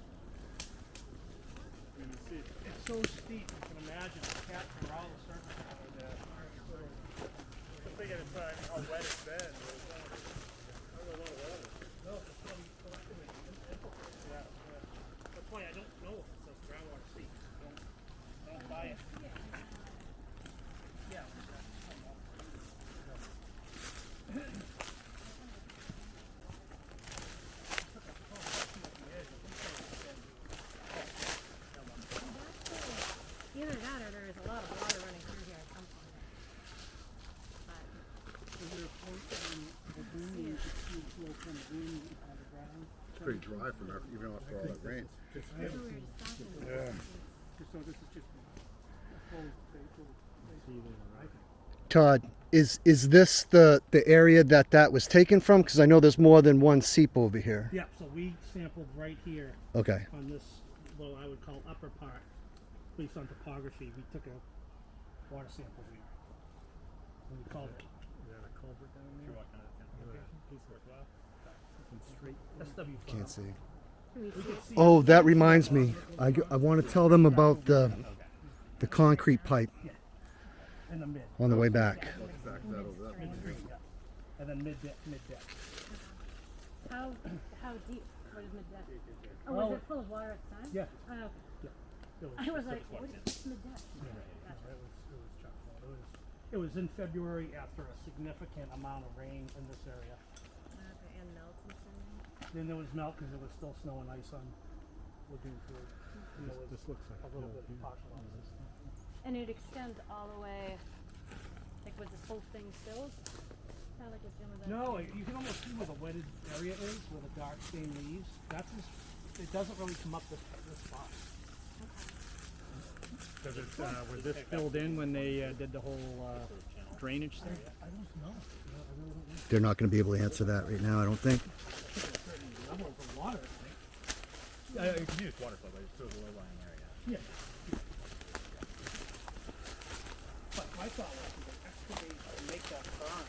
mean, you see, It's so steep, you can imagine it's capturing all the surface water there. I'm thinking it's how wet it's been. There's not a lot of water. No, it's from collecting it and infiltrating. Yeah, yeah. That's why I don't know if it's a groundwater seep. Don't buy it. Yeah. either that or there is a lot of water running through here at some point. But Is there a point in the boom where you could see the flow from the boom on the ground? It's pretty dry from even after all that rain. Yeah. So this is just a closed space. Todd, is this the area that was taken from? Because I know there's more than one seep over here. Yeah, so we sampled right here. Okay. On this little, I would call upper part, based on topography. We took a water sample here. And we called it. Is that a culvert down there? Should we walk down to the sample location? Piece worthwhile. SW5. Can't see. We could see Oh, that reminds me. I want to tell them about the concrete pipe in the mid. on the way back. Back that over that. And then mid depth. how deep? What is mid depth? Oh, Well, was it full of water at the time? Yeah. Oh, okay. I was like, what's in the deck? It was in February after a significant amount of rain in this area. Okay, and melts and stuff. Then there was melt because there was still snow and ice on Lagoon 3. And there was This looks like a little bit of partial ice. And it extends all the way, like was this whole thing filled? Kind of like it's gonna. No, you can almost see where the wetted area is, where the dark stained leaves. That's just, it doesn't really come up this spot. Does it, was this filled in when they did the whole drainage thing? I don't know. I really don't know. They're not going to be able to answer that right now, I don't think. Level of the water, I think. You can use water flow, but it's still a low-lying area. Yeah. But my thought was to excavate and make that barn.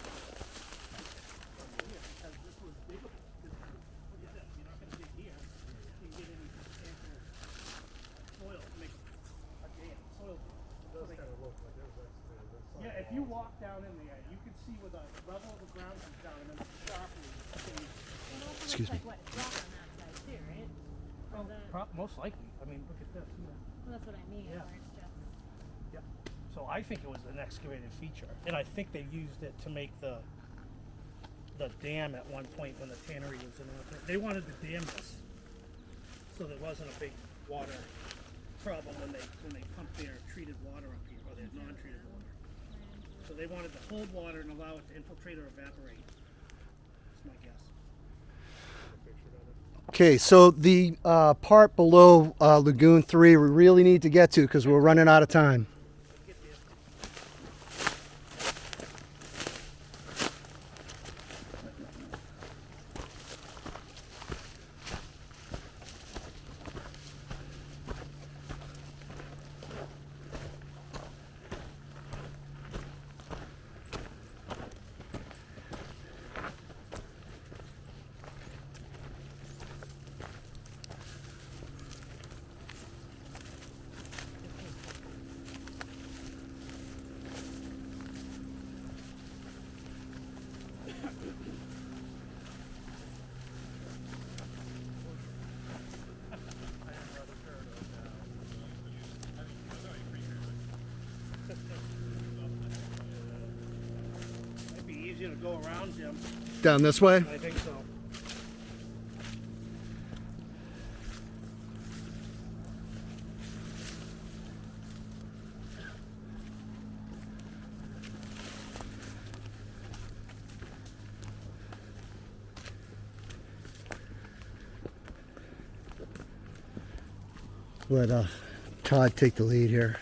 Because this was diggable. Look at this, you're not gonna dig here. You can get any substantial soil to make a dam, soil dam. Yeah, if you walk down in there, you can see where the level of the ground comes down and then sharply. Excuse me. Like what, it's rock on that side too, right? Or the- Most likely. I mean, look at this. Well, that's what I mean, Yeah. where it's just. Yeah. So I think it was an excavated feature, and I think they used it to make the dam at one point when the tannery was in there. They wanted to dam this, so there wasn't a big water problem when they pumped their treated water up here, or their non-treated water. So they wanted to hold water and allow it to infiltrate or evaporate. That's my guess. Okay, so the part below Lagoon 3 we really need to get to because we're running out of time. It'd be easier to go around, Jim. Down this way? I think so. Let Todd take the lead here.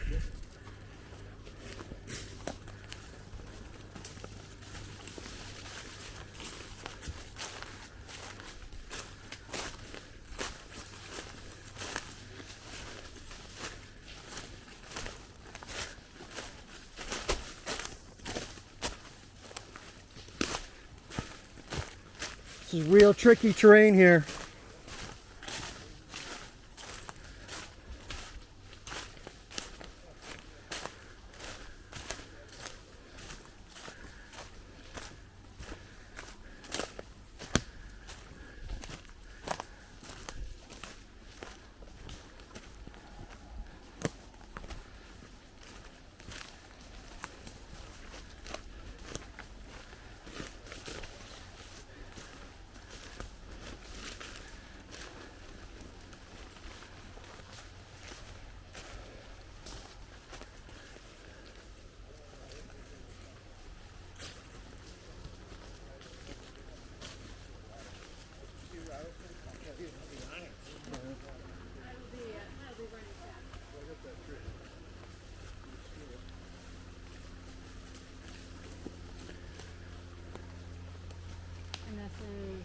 This is real tricky terrain here. And this is.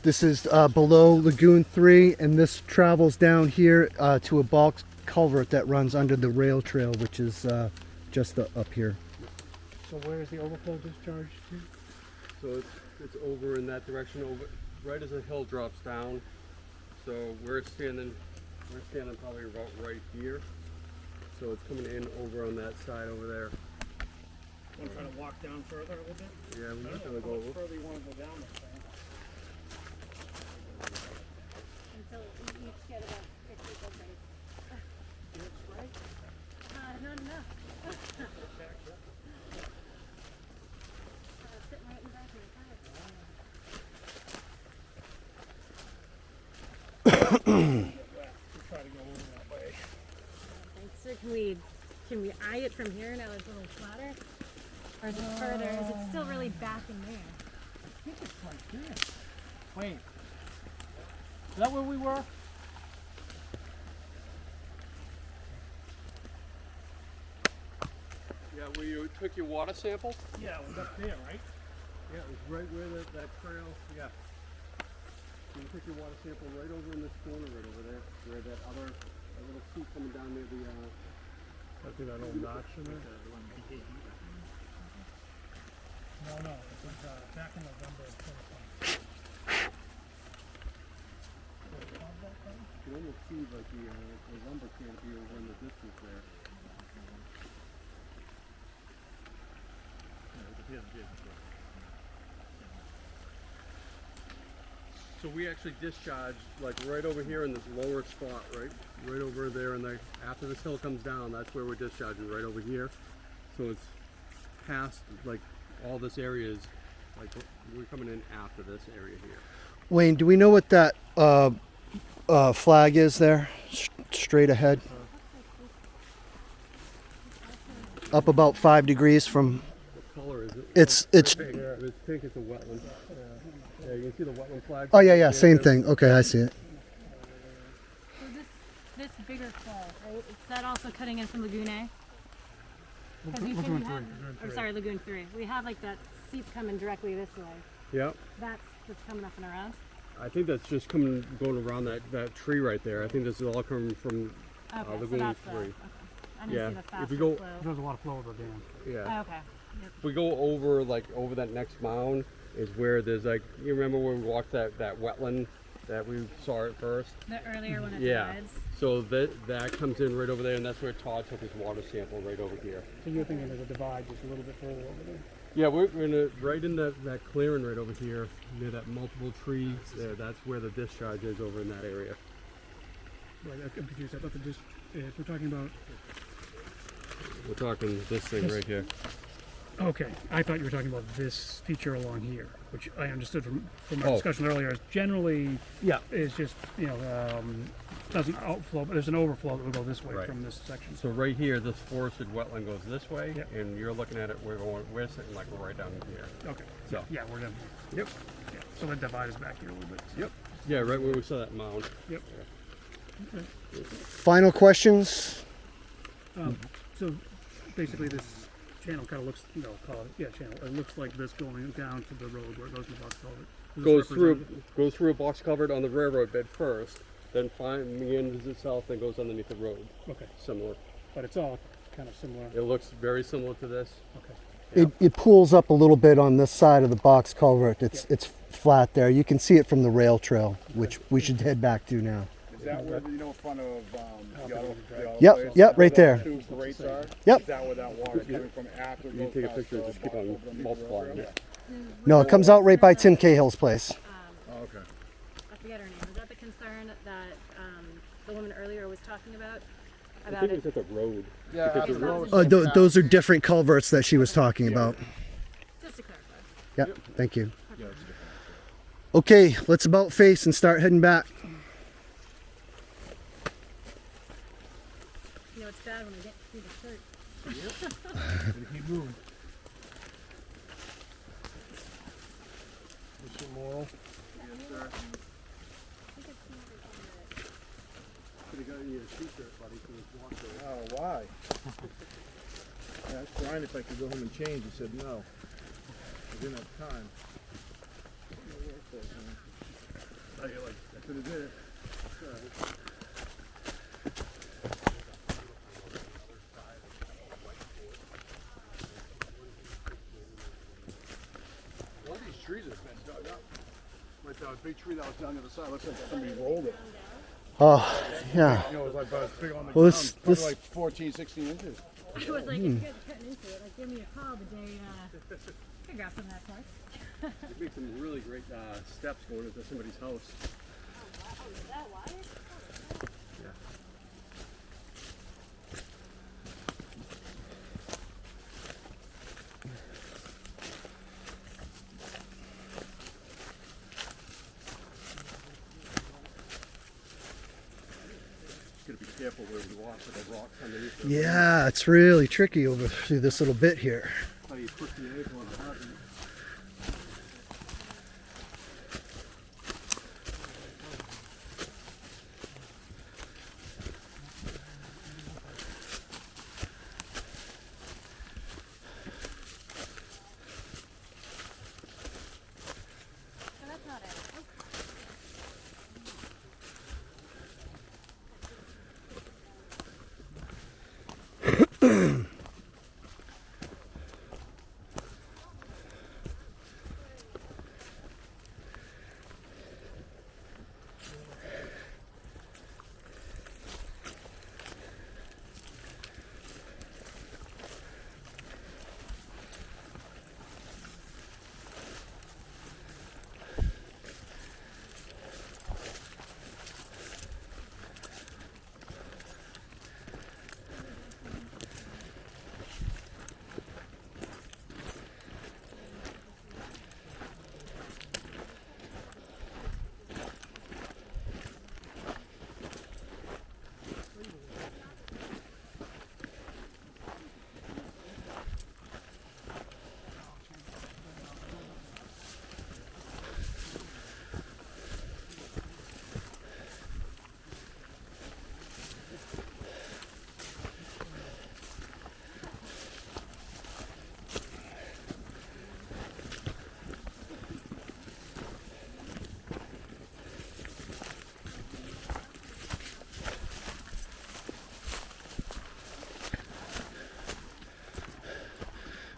This is below Lagoon 3, and this travels down here to a bulk culvert that runs under the rail trail, which is just up here. So where is the overflow discharge to? So it's over in that direction, over right as the hill drops down. So we're standing probably about right here. So it's coming in over on that side over there. Want to try to walk down further a little bit? Yeah, we're I just don't gonna know go how much over. further you want to go down this thing. And so we each get about 50 acres. try to go over that way. So can we eye it from here now it's a little flatter? Or is it further? Is it still really back in there? I think it's right there. Wait. Is that where we were? Yeah, where you took your water sample? Yeah, it was up there, right? Yeah, it was right where that trail, yeah. You took your water sample right over in this corner right over there, where that little seat coming down near the, I think that old notch in there. No, it was back in November of 2020. you can almost see like the lumber canopy over in the distance there. So we actually discharged like right over here in this lower spot, right over there, and after this hill comes down, that's where we're discharging, right over here. So it's past like all this area is like we're coming in after this area here. Wayne, do we know what that flag is there, straight ahead? Up about 5 degrees from. What color is it? It's pink. If it's pink, it's a wetland. Yeah, you can see the wetland flag. Oh yeah, same thing. Okay, I see it. So this bigger fall, right? Is that also cutting in from Lagoon A? Lagoon 3. Or sorry, Lagoon 3. We have like that seep coming directly this way. Yep. That's coming up and around. I think that's just going around that tree right there. I think this is all coming from Okay, Lagoon so that's 3. okay. I didn't Yeah, see the faster if we go, flow. There's a lot of flow over the dam. yeah. Oh, okay. Yep. If we go over that next mound is where there's like, you remember when we walked that wetland that we saw at first? The earlier one it Yeah. divides. So that comes in right over there, and that's where Todd took his water sample right over here. So you're thinking there's a divide just a little bit further over there? Yeah, we're right in that clearing right over here near that multiple trees there. That's where the discharge is over in that area. Right, I'm confused. I thought if we're talking about. We're talking this thing right here. Okay, I thought you were talking about this feature along here, which I understood from our Oh. discussion earlier is generally Yeah. is just doesn't outflow, but there's an overflow that will go this way Right. from this section. So right here, this forested wetland goes this way, Yep. and you're looking at it. We're sitting like right down here. Okay. So Yeah, we're done. Yep. Yeah. So the divide is back here a little bit. Yep. Yeah, right where we saw that mound. Yep. Okay. Final questions? So basically, this channel kind of looks, channel. It looks like this going down to the road where it goes in the box culvert. Does this represent- Goes through a box culvert on the railroad bed first, then meanders itself, then goes underneath the road. Okay. Similar. But it's all kind of similar. It looks very similar to this. Okay. It pools up a little bit on this side of the box culvert. It's flat there. You can see it from the rail trail, which we should head back to now. Is that where, in front of the auto Yep, place, yep, where right there. the two grates are? Yep. Is that where that water is coming from after it You goes take a past picture, the just keep box on over underneath the multiplying railroad? it. No, it comes out right by Tim Cahill's place. Oh, okay. I forget her name. Was that the concern that the woman earlier was talking about? I think it was at the road. Yeah, Because at the road- road. Those are different culverts that she was talking about. Just to clarify. Yep, thank you. Yeah, it's different. Okay, let's about face and start heading back. You know, it's bad when I get through the shirt. Keep moving. Mr. Morrill? Yes, sir. Could have gotten you a t-shirt, buddy, for this walk there. Oh, why? I asked Brian if I could go home and change. He said no. I didn't have time. I could have did it. One of these trees has been dug up. Right there, a big tree that was down the other side. Looks like somebody rolled it. Oh, yeah. You know, it was like about as big on the Well, ground. this- Probably this- like 14, 16 inches. It was like, if you guys are cutting into it, like, give me a call the day, figure out some of that part. You make some really great steps going into somebody's house. Is that water? Yeah. gotta be careful where we walk with the rocks underneath. Yeah, it's really tricky over through this little bit here. How you put the egg on the button. That's not it.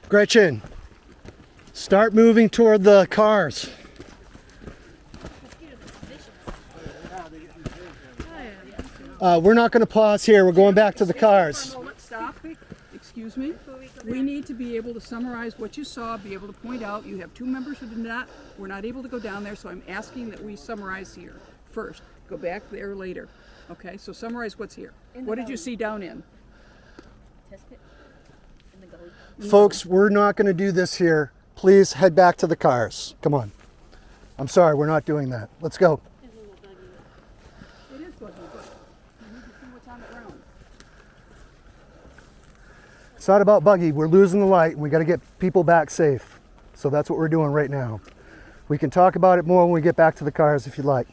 Gretchen, start moving toward the cars. We're not going to pause here. We're going back to the cars. Stop. Excuse me. We need to be able to summarize what you saw, be able to point out. You have two members who were not able to go down there, so I'm asking that we summarize here first. Go back there later. Okay, so summarize what's here. What did you see down in? Test pit in the gully. Folks, we're not going to do this here. Please head back to the cars. Come on. I'm sorry, we're not doing that. Let's go. It is buggy, but you need to see what's on the ground. It's not about buggy. We're losing the light and we got to get people back safe. So that's what we're doing right now. We can talk about it more when we get back to the cars if you'd like.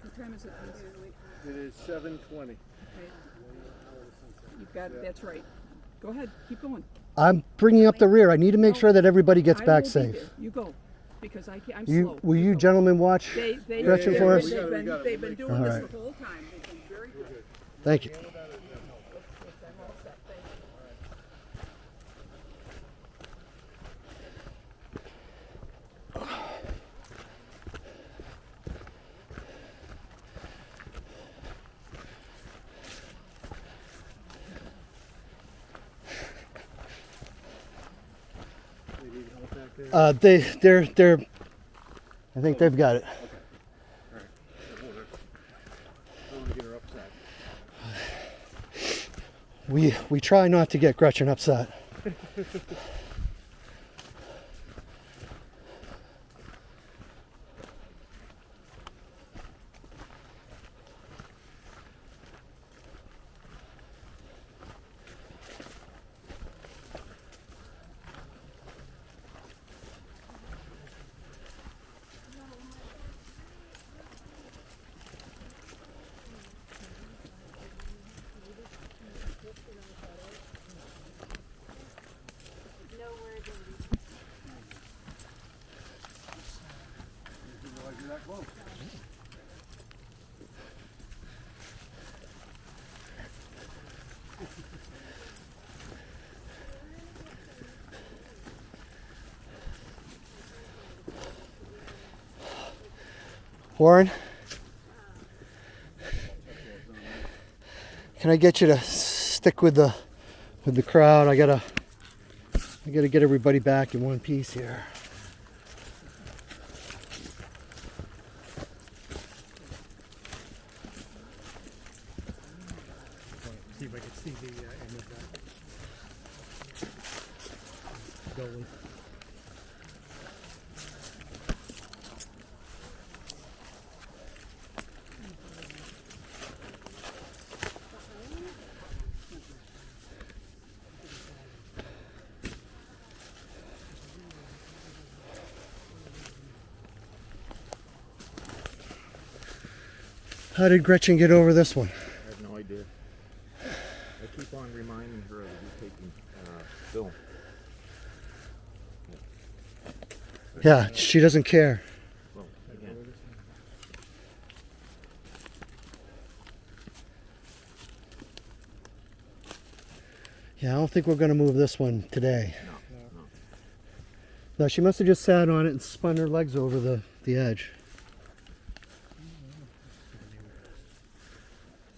What time is it? It is 7:20. You've got it. That's right. Go ahead. Keep going. I'm bringing up the rear. I need to make sure that everybody gets I back will be safe. there. You go, because I'm You, slow. will you gentlemen watch Gretchen for us? They've been doing All this right. the whole time. They've been very good. Thank you. I'm all set. Thank you. They're. I think they've got it. We try not to get Gretchen upset. Warren, can I get you to stick with the crowd? I gotta get everybody back in one piece here. See if I can see the end of that. Gully. How did Gretchen get over this one? I have no idea. I keep on reminding her to be taking film. Yeah, she doesn't care. Well, again. Yeah, I don't think we're going to move this one today. No, she must have just sat on it and spun her legs over the edge.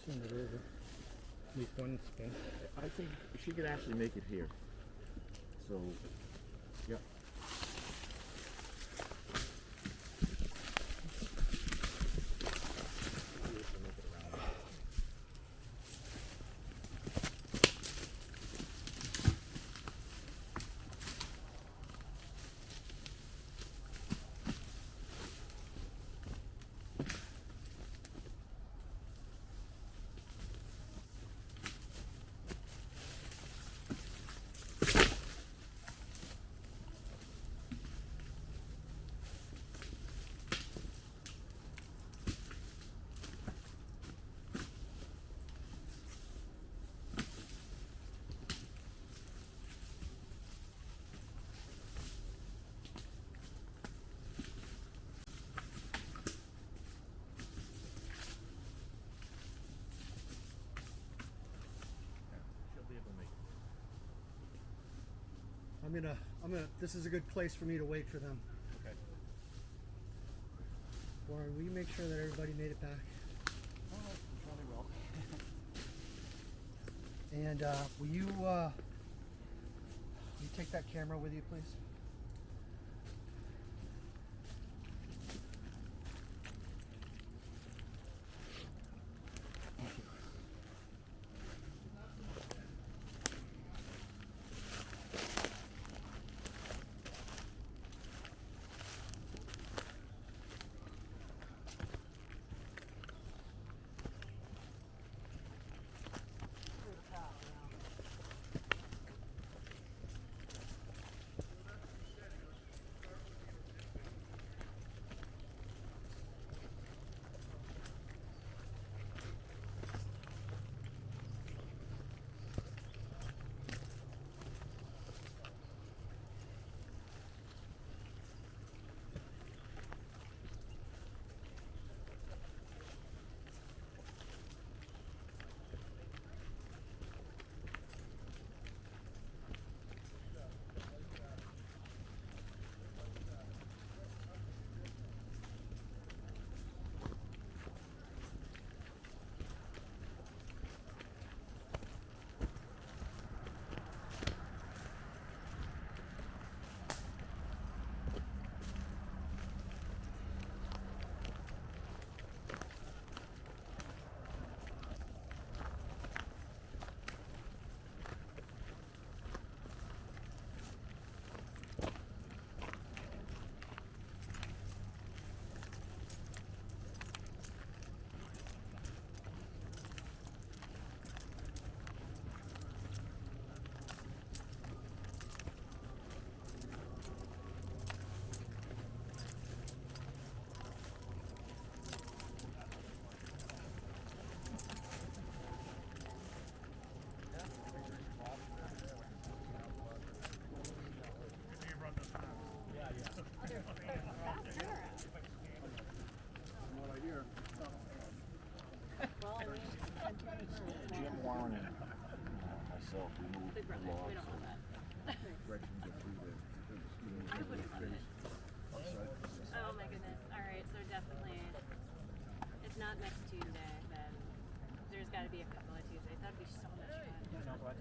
Send it over. At least one spin. I think she could actually make it here. So, yeah. This is a good place for me to wait for them. Okay. Warren, will you make sure that everybody made it back? Oh, probably will. And will you take that camera with you, please? Jim Warren and myself, we moved the logs. Gretchen get through there. Oh my goodness. Alright, so definitely, if not next Tuesday, then there's got to be a couple of Tuesdays. That'd be so much fun.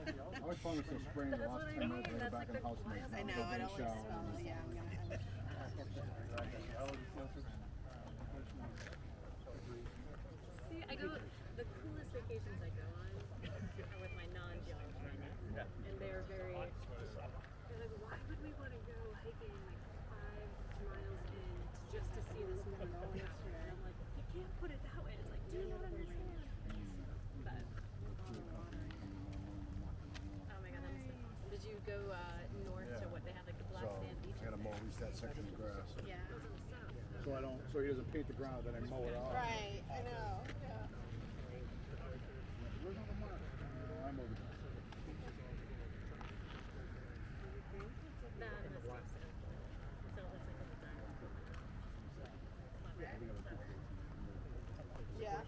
I always found myself spraying the last 10 minutes right back in the house. I know, it always smells, yeah. See, I go, the coolest vacations I go on are with my non-young friends. And they're very, they're like, why would we want to go hiking like 5 miles in just to see this movie monastery? And I'm like, you can't put it that way. It's like, do you not understand? But, oh my god, that must have been awesome. Did you go north to what they have, like the black sand beach? I gotta mow at least that section of grass. Yeah. so he doesn't paint the ground, then I mow it off. Right, I know, yeah. Where's all the marks? I mow the grass. That must be so. So it looks like it's done. Yeah.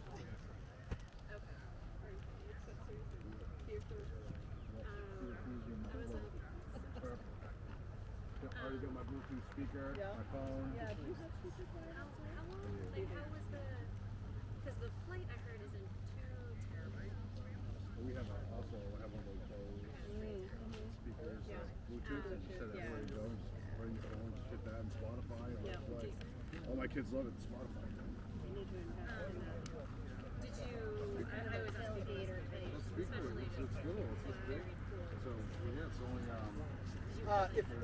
I already got my Bluetooth speaker, my phone. Yeah, do you have speakers on? How long, like, how was because the flight I heard isn't too terrible. We have also have one of those speakers, Bluetooth, and just set it everywhere you go, and just put in your phone, just hit that, and Spotify, and like, all my kids love it, Spotify. Did you, I was asking Gator, especially It's little, it's this big. So, yeah, it's only,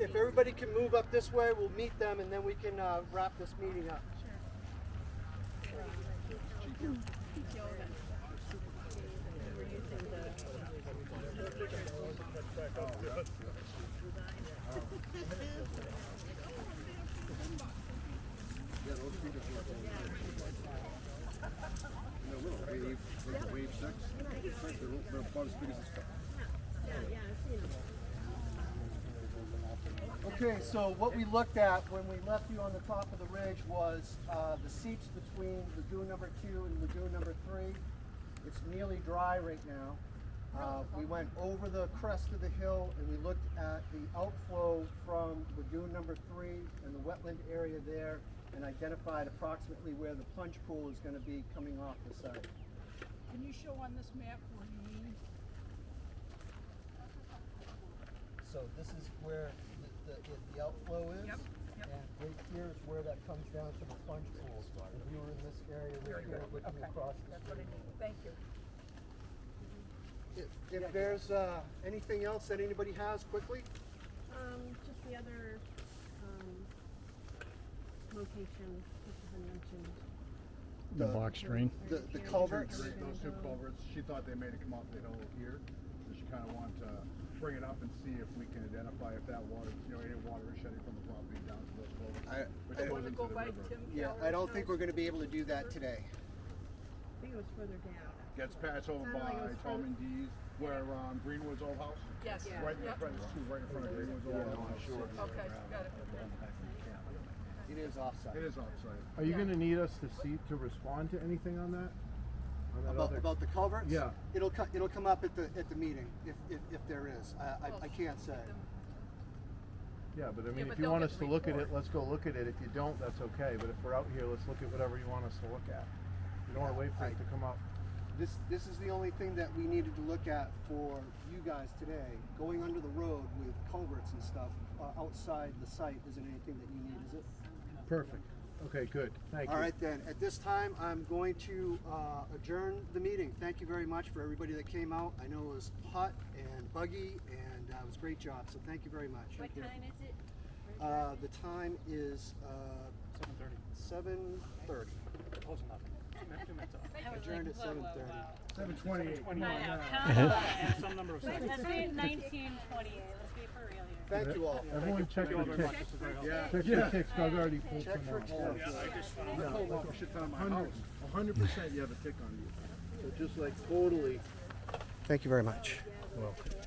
If everybody can move up this way, we'll meet them and then we can wrap this meeting up. yeah, those speakers work. They're little, Wave 6. They're about as big as this cup. Yeah, I've seen them. Okay, so what we looked at when we left you on the top of the ridge was the seeps between lagoon number 2 and lagoon number 3. It's nearly dry right now. We went over the crest of the hill and we looked at the outflow from lagoon number 3 and the wetland area there and identified approximately where the plunge pool is going to be coming off the site. Can you show on this map where you mean? So this is where the outflow is. Yep. And right here is where that comes down to the plunge pool. And we were in this area right here looking across the That's what I street. need. Thank you. If there's anything else that anybody has quickly? Just the other, location, which has been mentioned. The box drain. The culverts? Those two culverts, she thought they made it come off the hill here, so she kind of wanted to bring it up and see if we can identify if that water, any water is shedding from the property down to those culverts. I Want to go by Tim Yeah, I don't think we're going to be able to do that today. I think it was further down. Gets passed over Sounded like it by was Tom further- and Dee's, where Greenwood's old house. Yes. Yeah. Right, Yep. there's two right in front of Greenwood's old house. Okay, got it. It is offsite. It is outside. Are you gonna need us to respond to anything on that? On that other- About the culverts? Yeah. It'll come up at the meeting if there is. I can't say. Yeah, but I mean, but if you they'll want get us the to look at it, report. let's go look at it. If you don't, that's okay. But if we're out here, let's look at whatever you want us to look at. You don't wanna wait for it to come up. This is the only thing that we needed to look at for you guys today. Going under the road with culverts and stuff outside the site isn't anything that you need, is it? Perfect. Okay, good. Thank you. All right then, at this time, I'm going to adjourn the meeting. Thank you very much for everybody that came out. I know it was hot and buggy and it was a great job, so thank you very much. What time is it? The time is 7:30. Close enough. 2 minutes off. Adjourned at 7:30. 7:28. Some number of Let's seconds. be 1928. Let's be for real here. Thank you all. Everyone check you all your very much. ticks. This is very helpful. Yeah. Check your ticks. Doug already pulled Check some for out. ticks. I pulled off a shit ton of my house. 100% you have a tick on you. So just like totally. Thank you very much. Welcome.